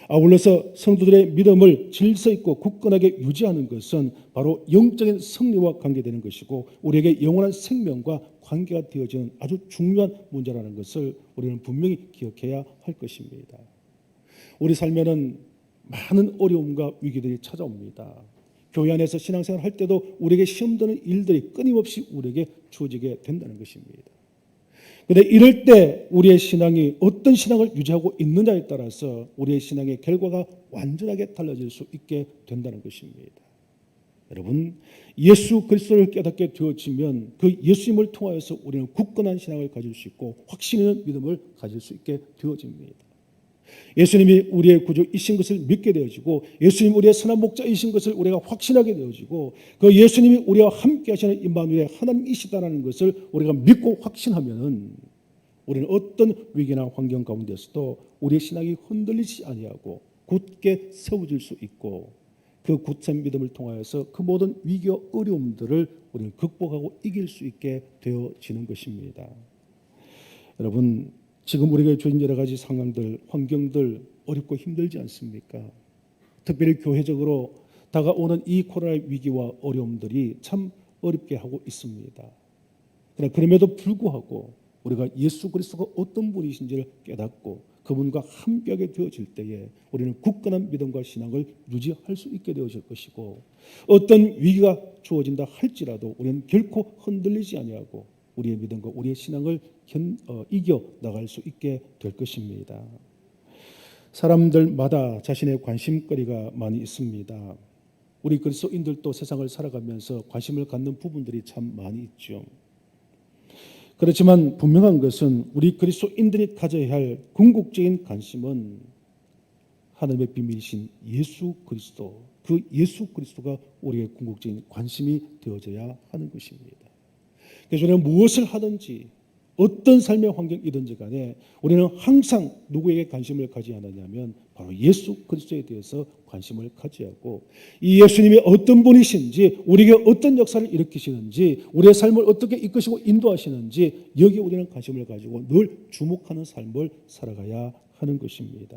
아울러서 성도들의 믿음을 질서 있고 굳건하게 유지하는 것은 바로 영적인 승리와 관계되는 것이고 우리에게 영원한 생명과 관계가 되어지는 아주 중요한 문제라는 것을 우리는 분명히 기억해야 할 것입니다. 우리 삶에는 많은 어려움과 위기들이 찾아옵니다. 교회 안에서 신앙생활 할 때도 우리에게 시험 드는 일들이 끊임없이 우리에게 주어지게 된다는 것입니다. 그런데 이럴 때 우리의 신앙이 어떤 신앙을 유지하고 있느냐에 따라서 우리의 신앙의 결과가 완전하게 달라질 수 있게 된다는 것입니다. 여러분 예수 그리스도를 깨닫게 되어지면 그 예수님을 통하여서 우리는 굳건한 신앙을 가질 수 있고 확신 있는 믿음을 가질 수 있게 되어집니다. 예수님이 우리의 구주이신 것을 믿게 되어지고 예수님이 우리의 선한 목자이신 것을 우리가 확신하게 되어지고 그 예수님이 우리와 함께 하시는 임마누엘의 하나님이시다라는 것을 우리가 믿고 확신하면은 우리는 어떤 위기나 환경 가운데서도 우리의 신앙이 흔들리지 아니하고 굳게 세워질 수 있고 그 굳은 믿음을 통하여서 그 모든 위기와 어려움들을 우리는 극복하고 이길 수 있게 되어지는 것입니다. 여러분 지금 우리에게 주어진 여러 가지 상황들, 환경들 어렵고 힘들지 않습니까? 특별히 교회적으로 다가오는 이 코로나 위기와 어려움들이 참 어렵게 하고 있습니다. 그러나 그럼에도 불구하고 우리가 예수 그리스도가 어떤 분이신지를 깨닫고 그분과 함께하게 되어질 때에 우리는 굳건한 믿음과 신앙을 유지할 수 있게 되어질 것이고 어떤 위기가 주어진다 할지라도 우리는 결코 흔들리지 아니하고 우리의 믿음과 우리의 신앙을 이겨 나갈 수 있게 될 것입니다. 사람들마다 자신의 관심거리가 많이 있습니다. 우리 그리스도인들도 세상을 살아가면서 관심을 갖는 부분들이 참 많이 있죠. 그렇지만 분명한 것은 우리 그리스도인들이 가져야 할 궁극적인 관심은 하나님의 비밀이신 예수 그리스도, 그 예수 그리스도가 우리의 궁극적인 관심이 되어져야 하는 것입니다. 그래서 우리는 무엇을 하든지 어떤 삶의 환경이든지 간에 우리는 항상 누구에게 관심을 가져야 하느냐면 바로 예수 그리스도에 대해서 관심을 가져야 하고, 이 예수님이 어떤 분이신지, 우리에게 어떤 역사를 일으키시는지, 우리의 삶을 어떻게 이끄시고 인도하시는지 여기에 우리는 관심을 가지고 늘 주목하는 삶을 살아가야 하는 것입니다.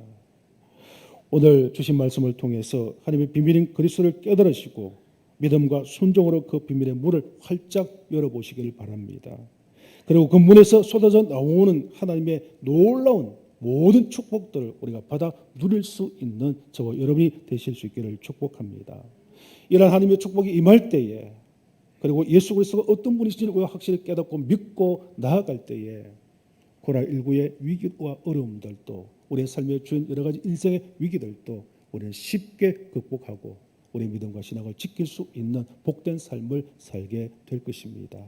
오늘 주신 말씀을 통해서 하나님의 비밀인 그리스도를 깨달으시고 믿음과 순종으로 그 비밀의 문을 활짝 열어보시기를 바랍니다. 그리고 그 문에서 쏟아져 나오는 하나님의 놀라운 모든 축복들을 우리가 받아 누릴 수 있는 저와 여러분이 되실 수 있기를 축복합니다. 이러한 하나님의 축복이 임할 때에, 그리고 예수 그리스도가 어떤 분이신지를 우리가 확실히 깨닫고 믿고 나아갈 때에 코로나19의 위기와 어려움들도, 우리의 삶에 주인 여러 가지 인생의 위기들도 우리는 쉽게 극복하고 우리의 믿음과 신앙을 지킬 수 있는 복된 삶을 살게 될 것입니다.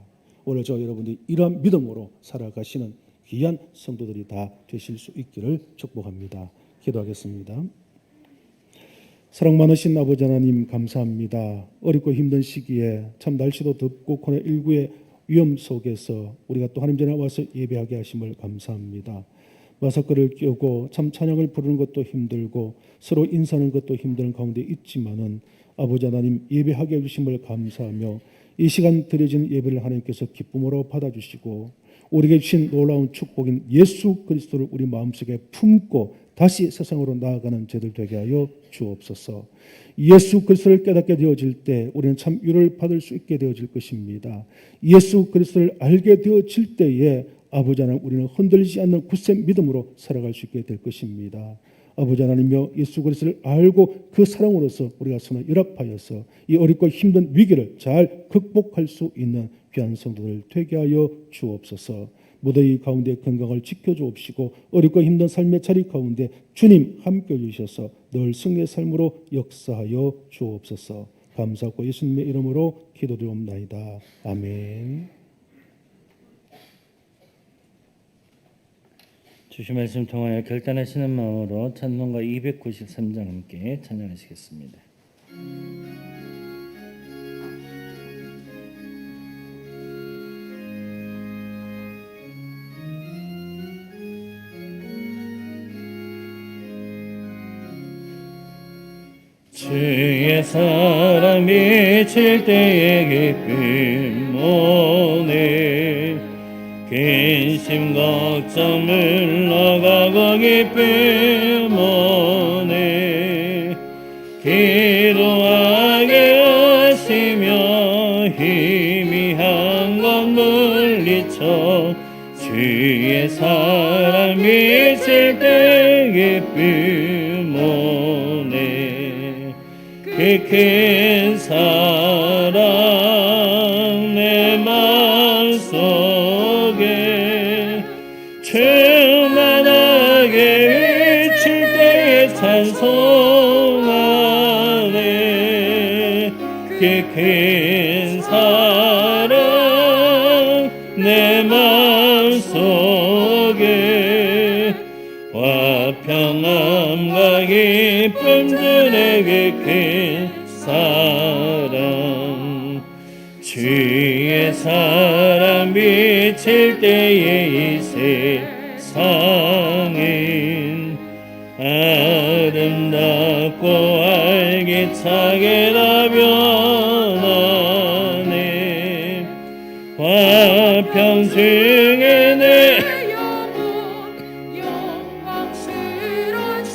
오늘 저 여러분들이 이러한 믿음으로 살아가시는 귀한 성도들이 다 되실 수 있기를 축복합니다. 기도하겠습니다. 사랑 많으신 아버지 하나님, 감사합니다. 어렵고 힘든 시기에 참 날씨도 덥고 코로나19의 위험 속에서 우리가 또 하나님 전에 와서 예배하게 하심을 감사합니다. 마스크를 끼고 참 찬양을 부르는 것도 힘들고 서로 인사하는 것도 힘든 가운데 있지만은 아버지 하나님, 예배하게 해주심을 감사하며 이 시간 드려진 예배를 하나님께서 기쁨으로 받아주시고 우리에게 주신 놀라운 축복인 예수 그리스도를 우리 마음속에 품고 다시 세상으로 나아가는 저희들 되게 하여 주옵소서. 예수 그리스도를 깨닫게 되어질 때 우리는 참 위로를 받을 수 있게 되어질 것입니다. 예수 그리스도를 알게 되어질 때에 아버지 하나님, 우리는 흔들리지 않는 굳센 믿음으로 살아갈 수 있게 될 것입니다. 아버지 하나님이여, 예수 그리스도를 알고 그 사랑으로서 우리가 서로 연합하여서 이 어렵고 힘든 위기를 잘 극복할 수 있는 귀한 성도들 되게 하여 주옵소서. 무더위 가운데 건강을 지켜주옵시고 어렵고 힘든 삶의 자리 가운데 주님 함께 해주셔서 늘 승리의 삶으로 역사하여 주옵소서. 감사하고 예수님의 이름으로 기도드리옵나이다. 아멘. 주신 말씀 통하여 결단하시는 마음으로 찬송가 293장 함께 찬양하시겠습니다. 주의 사랑 미칠 때의 기쁨 오네, 근심 걱정 물러가고 기쁨 오네, 기도하게 하시며 희미한 것 물리쳐 주의 사랑 미칠 때의 기쁨 오네. 그 큰 사랑 내 마음속에 충만하게 비칠 때에 찬송하네. 그 큰 사랑 내 마음속에 화평함과 기쁨 주네. 그 큰 사랑 주의 사랑 비칠 때에 이 세상은 아름답고 활기차게 다 변하네. 화평 중에 내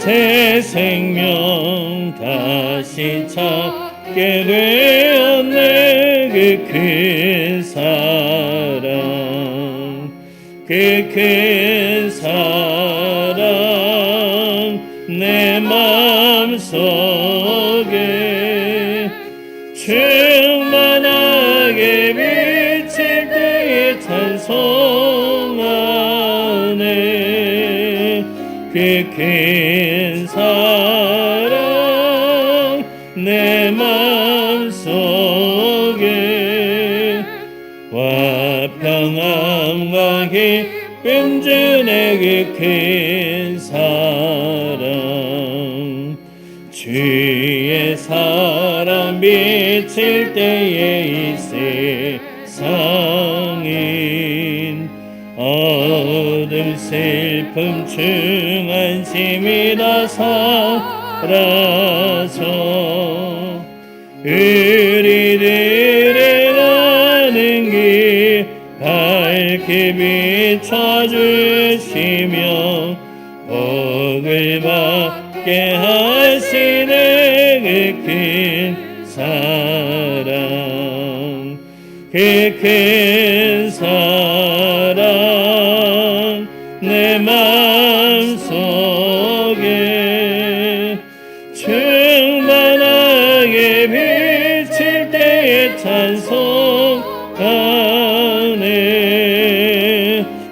새 생명 다시 찾게 되었네. 그 큰 사랑 그 큰 사랑 내 마음속에 충만하게 비칠 때에 찬송하네. 그 큰 사랑 내 마음속에 화평함과 기쁨 주네. 그 큰 사랑 주의 사랑 비칠 때에 이 세상인 어둠 슬픔 중한심이 다 사라져 우리들의 가는 길 밝게 비춰주시며 복을 받게 하시네 그 큰 사랑 그 큰 사랑 내 마음속에 충만하게 비칠 때에 찬송하네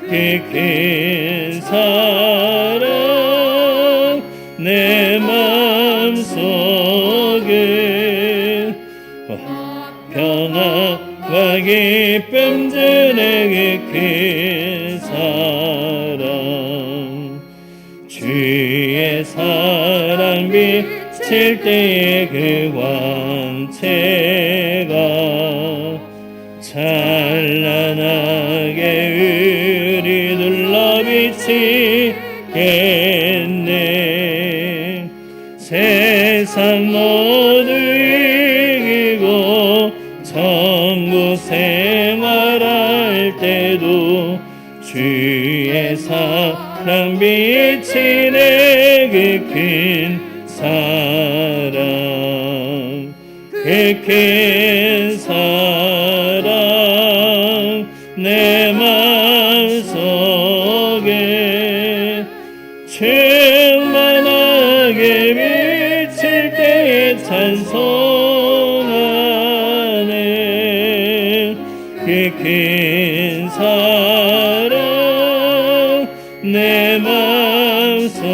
그 큰 사랑 내 마음속에 평안과 기쁨 주네 그 큰 사랑 주의 사랑 비칠 때의 그 광채가 찬란하게 우리 둘러 비치겠네 세상 모두 이기고 천국 생활할 때도 주의 사랑 비치네 그 큰 사랑 그 큰 사랑 내 마음속에 충만하게 비칠 때에 찬송하네 그 큰 사랑 내 마음속에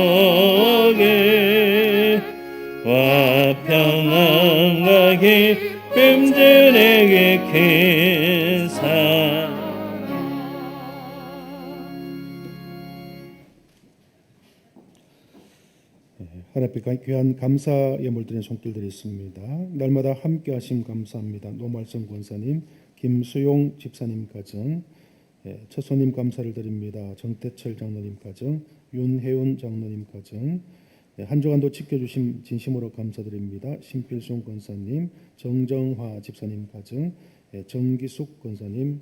와 평안과 기쁨 주네 그 큰 사랑 하나님 앞에 귀한 감사 예물 드리는 손길들이 있습니다. 날마다 함께 하심 감사합니다. 노말성 권사님, 김수용 집사님 가정, 첫 손님 감사를 드립니다. 정태철 장로님 가정, 윤혜운 장로님 가정, 한 주간도 지켜주심 진심으로 감사드립니다. 신필송 권사님, 정정화 집사님 가정, 정기숙 권사님,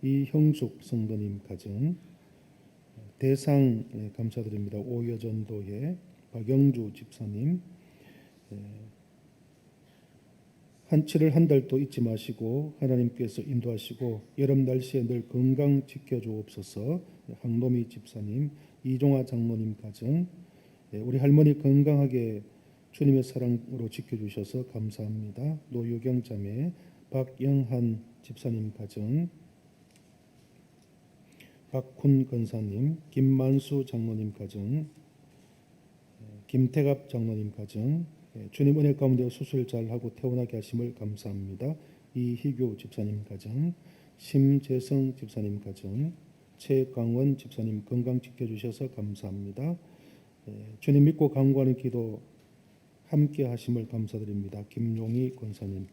이형숙 성도님 가정, 대상 감사드립니다. 오여전도회 박영주 집사님, 한치를 한 달도 잊지 마시고 하나님께서 인도하시고 여름 날씨에 늘 건강 지켜주옵소서. 황노미 집사님, 이종화 장로님 가정, 우리 할머니 건강하게 주님의 사랑으로 지켜주셔서 감사합니다. 노유경 자매, 박영한 집사님 가정, 박훈 권사님, 김만수 장로님 가정, 김태갑 장로님 가정, 주님 은혜 가운데 수술 잘하고 퇴원하게 하심을 감사합니다. 이희교 집사님 가정, 심재성 집사님 가정, 최강원 집사님 건강 지켜주셔서 감사합니다. 주님 믿고 간구하는 기도 함께 하심을 감사드립니다. 김용희 권사님.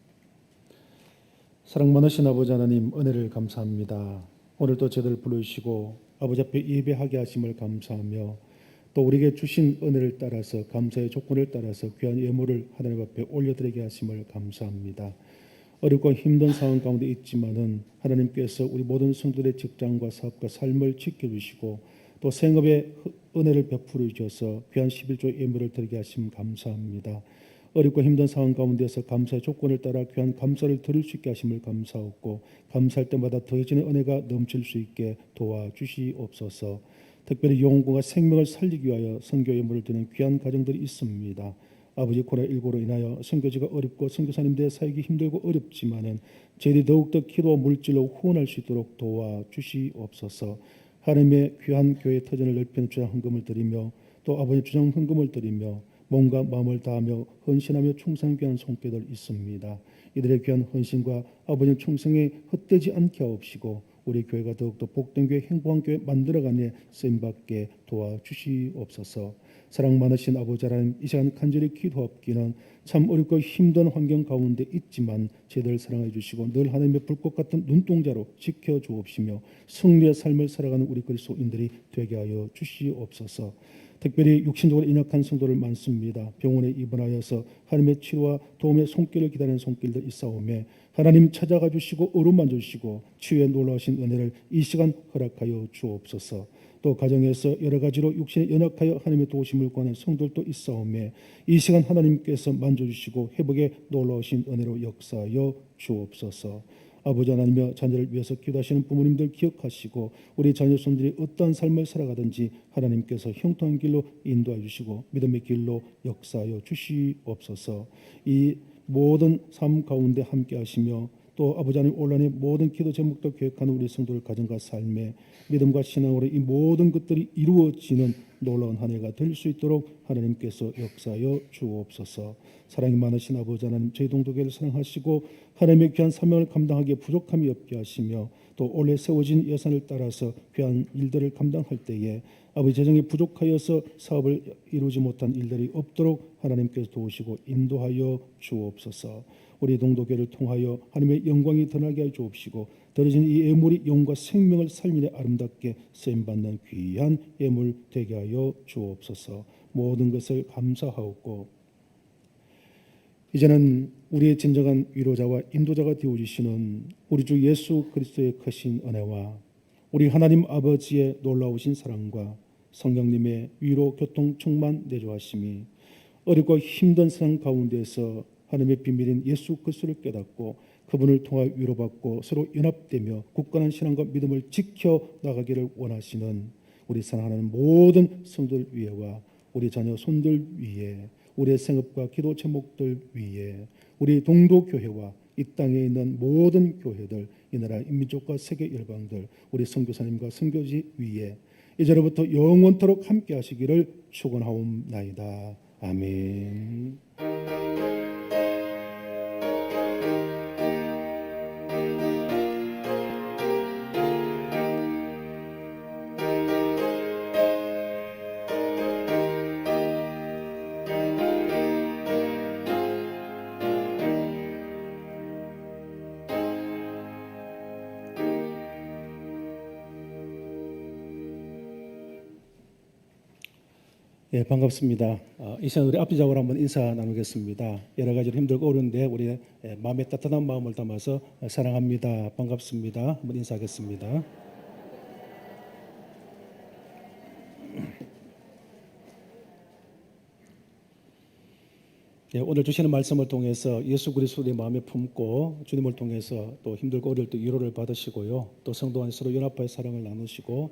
사랑 많으신 아버지 하나님 은혜를 감사합니다. 오늘도 저희들 부르시고 아버지 앞에 예배하게 하심을 감사하며 또 우리에게 주신 은혜를 따라서 감사의 조건을 따라서 귀한 예물을 하나님 앞에 올려드리게 하심을 감사합니다. 어렵고 힘든 상황 가운데 있지만은 하나님께서 우리 모든 성도들의 직장과 사업과 삶을 지켜주시고 또 생업에 은혜를 베풀어 주셔서 귀한 11조 예물을 드리게 하심 감사합니다. 어렵고 힘든 상황 가운데서 감사의 조건을 따라 귀한 감사를 드릴 수 있게 하심을 감사하고 감사할 때마다 더해지는 은혜가 넘칠 수 있게 도와주시옵소서. 특별히 영혼과 생명을 살리기 위하여 선교 예물을 드리는 귀한 가정들이 있습니다. 아버지 코로나19로 인하여 선교지가 어렵고 선교사님들의 사역이 힘들고 어렵지만은 저희들이 더욱더 기도와 물질로 후원할 수 있도록 도와주시옵소서. 하나님의 귀한 교회 터전을 넓히는 주장 헌금을 드리며 또 아버지 주장 헌금을 드리며 몸과 마음을 다하며 헌신하며 충성하기 위한 손길들 있습니다. 이들의 귀한 헌신과 아버지 충성에 헛되지 않게 하옵시고 우리 교회가 더욱더 복된 교회 행복한 교회 만들어가는 쓰임받게 도와주시옵소서. 사랑 많으신 아버지 하나님, 이 시간 간절히 기도합기는 참 어렵고 힘든 환경 가운데 있지만 저희들 사랑해 주시고 늘 하나님의 불꽃 같은 눈동자로 지켜주옵시며 승리의 삶을 살아가는 우리 그리스도인들이 되게 하여 주시옵소서. 특별히 육신적으로 연약한 성도들 많습니다. 병원에 입원하여서 하나님의 치료와 도움의 손길을 기다리는 손길들 있사오매 하나님 찾아가 주시고 어루만져 주시고 치유의 놀라우신 은혜를 이 시간 허락하여 주옵소서. 또 가정에서 여러 가지로 육신에 연약하여 하나님의 도우심을 구하는 성도들도 있사오매 이 시간 하나님께서 만져주시고 회복의 놀라우신 은혜로 역사하여 주옵소서. 아버지 하나님이여 자녀를 위해서 기도하시는 부모님들 기억하시고 우리 자녀손들이 어떠한 삶을 살아가든지 하나님께서 형통한 길로 인도해 주시고 믿음의 길로 역사하여 주시옵소서. 이 모든 삶 가운데 함께 하시며 또 아버지 하나님 온라인의 모든 기도 제목도 계획하는 우리 성도들 가정과 삶에 믿음과 신앙으로 이 모든 것들이 이루어지는 놀라운 한 해가 될 수 있도록 하나님께서 역사하여 주옵소서. 사랑이 많으신 아버지 하나님, 저희 동도교회를 사랑하시고 하나님의 귀한 사명을 감당하기에 부족함이 없게 하시며 또 올해 세워진 예산을 따라서 귀한 일들을 감당할 때에 아버지 재정이 부족하여서 사업을 이루지 못한 일들이 없도록 하나님께서 도우시고 인도하여 주옵소서. 우리 동도교회를 통하여 하나님의 영광이 드러나게 하여 주옵시고 더러진 이 예물이 영과 생명을 살리는 아름답게 쓰임받는 귀한 예물 되게 하여 주옵소서. 모든 것을 감사하옵고 이제는 우리의 진정한 위로자와 인도자가 되어주시는 우리 주 예수 그리스도의 크신 은혜와 우리 하나님 아버지의 놀라우신 사랑과 성령님의 위로 교통 충만 내조하심이 어렵고 힘든 세상 가운데서 하나님의 비밀인 예수 그리스도를 깨닫고 그분을 통하여 위로받고 서로 연합되며 굳건한 신앙과 믿음을 지켜 나가기를 원하시는 우리 사랑하는 모든 성도들 위에와 우리 자녀 손들 위에 우리의 생업과 기도 제목들 위에 우리 동도교회와 이 땅에 있는 모든 교회들 이 나라 인민족과 세계 열방들 우리 선교사님과 선교지 위에 이제로부터 영원토록 함께 하시기를 축원하옵나이다. 아멘. 예, 반갑습니다. 이 시간 우리 앞뒤좌우로 한번 인사 나누겠습니다. 여러 가지로 힘들고 어려운데 우리 마음에 따뜻한 마음을 담아서 사랑합니다. 반갑습니다. 한번 인사하겠습니다. 예, 오늘 주시는 말씀을 통해서 예수 그리스도의 마음에 품고 주님을 통해서 또 힘들고 어려울 때 위로를 받으시고요. 또 성도 안 서로 연합하여 사랑을 나누시고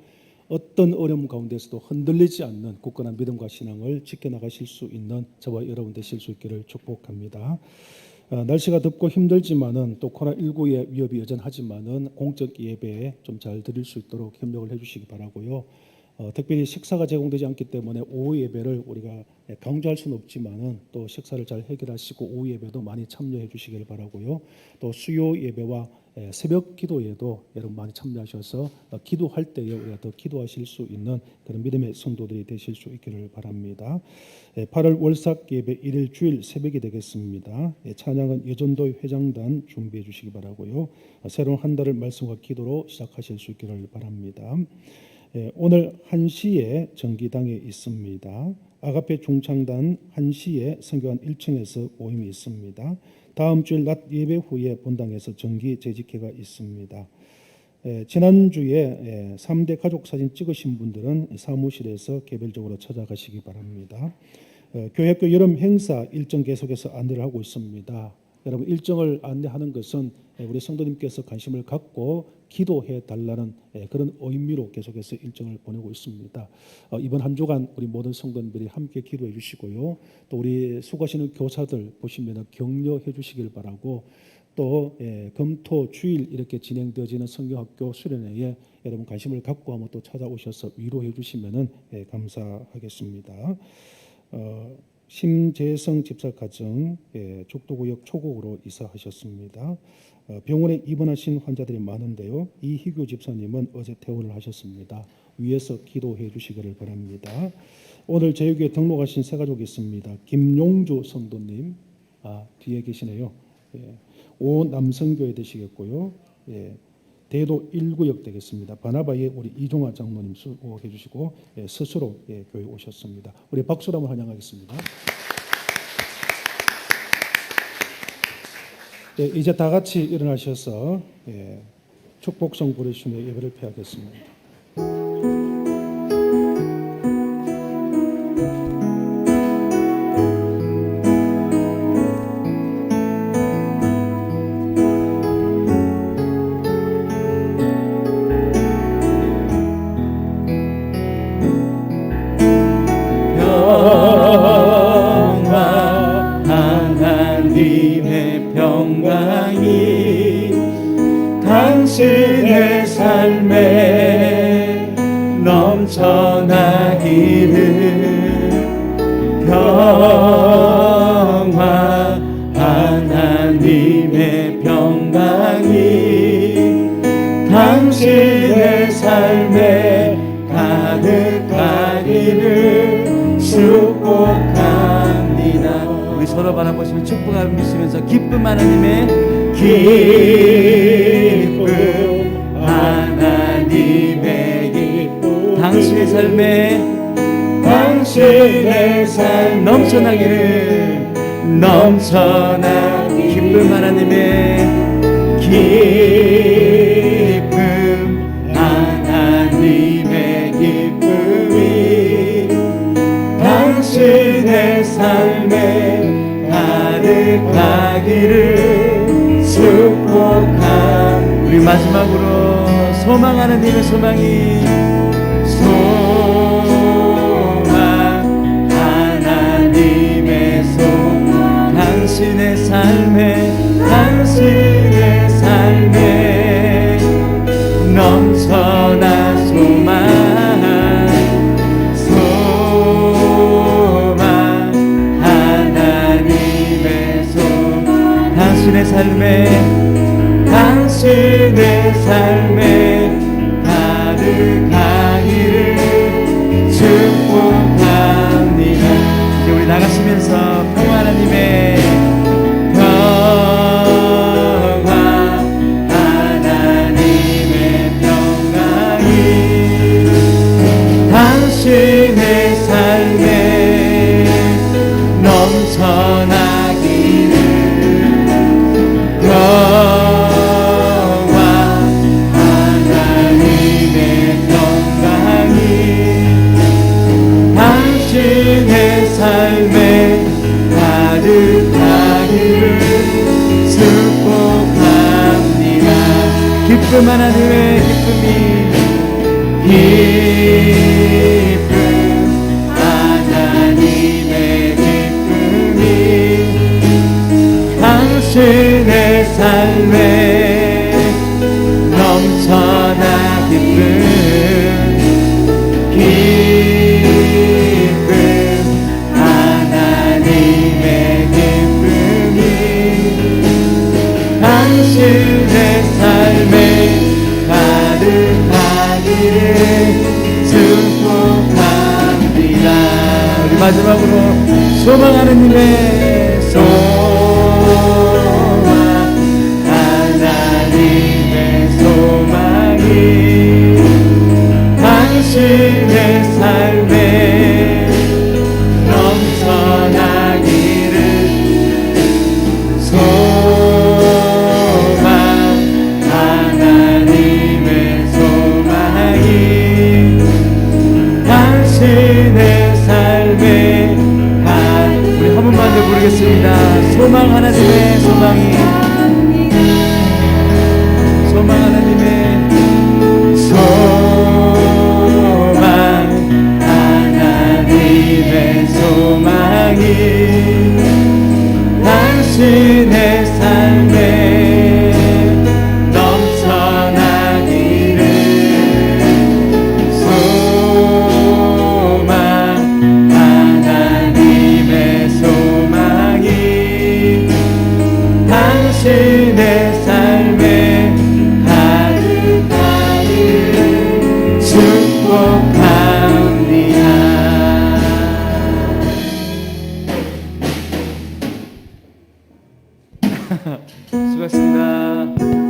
어떤 어려움 가운데서도 흔들리지 않는 굳건한 믿음과 신앙을 지켜나가실 수 있는 저와 여러분 되실 수 있기를 축복합니다. 날씨가 덥고 힘들지만은 또 코로나19의 위협이 여전하지만은 공적 예배에 좀 잘 드릴 수 있도록 협력을 해주시기 바라고요. 특별히 식사가 제공되지 않기 때문에 오후 예배를 우리가 강조할 수는 없지만은 또 식사를 잘 해결하시고 오후 예배도 많이 참여해 주시길 바라고요. 또 수요 예배와 새벽 기도에도 여러분 많이 참여하셔서 기도할 때에 우리가 더 기도하실 수 있는 그런 믿음의 성도들이 되실 수 있기를 바랍니다. 8월 월삭 예배 1일 주일 새벽이 되겠습니다. 찬양은 여전도 회장단 준비해 주시기 바라고요. 새로운 한 달을 말씀과 기도로 시작하실 수 있기를 바랍니다. 오늘 1시에 정기당에 있습니다. 아가페 중창단 1시에 선교관 1층에서 모임이 있습니다. 다음 주일 낮 예배 후에 본당에서 정기 재직회가 있습니다. 지난주에 3대 가족 사진 찍으신 분들은 사무실에서 개별적으로 찾아가시기 바랍니다. 교회학교 여름 행사 일정 계속해서 안내를 하고 있습니다. 여러분 일정을 안내하는 것은 우리 성도님께서 관심을 갖고 기도해 달라는 그런 의미로 계속해서 일정을 보내고 있습니다. 이번 한 주간 우리 모든 성도님들이 함께 기도해 주시고요. 또 우리 수고하시는 교사들 보시면 격려해 주시길 바라고 또 금토 주일 이렇게 진행되어지는 성경학교 수련회에 여러분 관심을 갖고 한번 또 찾아오셔서 위로해 주시면 감사하겠습니다. 심재성 집사 가정 족도구역 초곡으로 이사하셨습니다. 병원에 입원하신 환자들이 많은데요. 이희규 집사님은 어제 퇴원을 하셨습니다. 위에서 기도해 주시기를 바랍니다. 오늘 제육에 등록하신 세 가족이 있습니다. 김용주 성도님, 뒤에 계시네요. 예, 오남성교회 되시겠고요. 예, 대도 1구역 되겠습니다. 바나바의 우리 이종화 장로님 수고해 주시고 스스로 교회 오셨습니다. 우리 박수로 한번 환영하겠습니다. 이제 다 같이 일어나셔서 축복성 부르시며 예배를 폐하겠습니다. 하나님의 평강이 당신의 삶에 넘쳐나기를 평화 하나님의 평강이 당신의 삶에 가득하기를 축복합니다. 우리 서로 바라보시며 축복을 미시면서 기쁨 하나님의 기쁨 하나님의 기쁨 당신의 삶 넘쳐나기를 기쁨 하나님의 기쁨 하나님의 기쁨이 당신의 삶에 가득하기를 축복합니다. 우리 마지막으로 소망 하나님의 소망이 하나님의 소망 당신의 삶에 넘쳐나 소망 하나님의 소망 당신의 삶에 가득하기를 축복합니다. 이제 우리 나가시면서 평화 하나님의 평강이 당신의 삶에 넘쳐나기를 당신의 삶에 가득하기를 축복합니다. 기쁨 하나님의 기쁨 하나님의 기쁨이 당신의 삶에 넘쳐나 기쁨 당신의 삶에 가득하기를 축복합니다. 우리 마지막으로 소망 하나님의 소망이 당신의 삶에 넘쳐나기를 하나님의 소망이 당신의 삶에 우리 한 번만 더 부르겠습니다. 소망 하나님의 소망이 당신의 삶에 넘쳐나기를 소망 하나님의 소망이 당신의 삶에 가득하기를 축복합니다. 수고하셨습니다.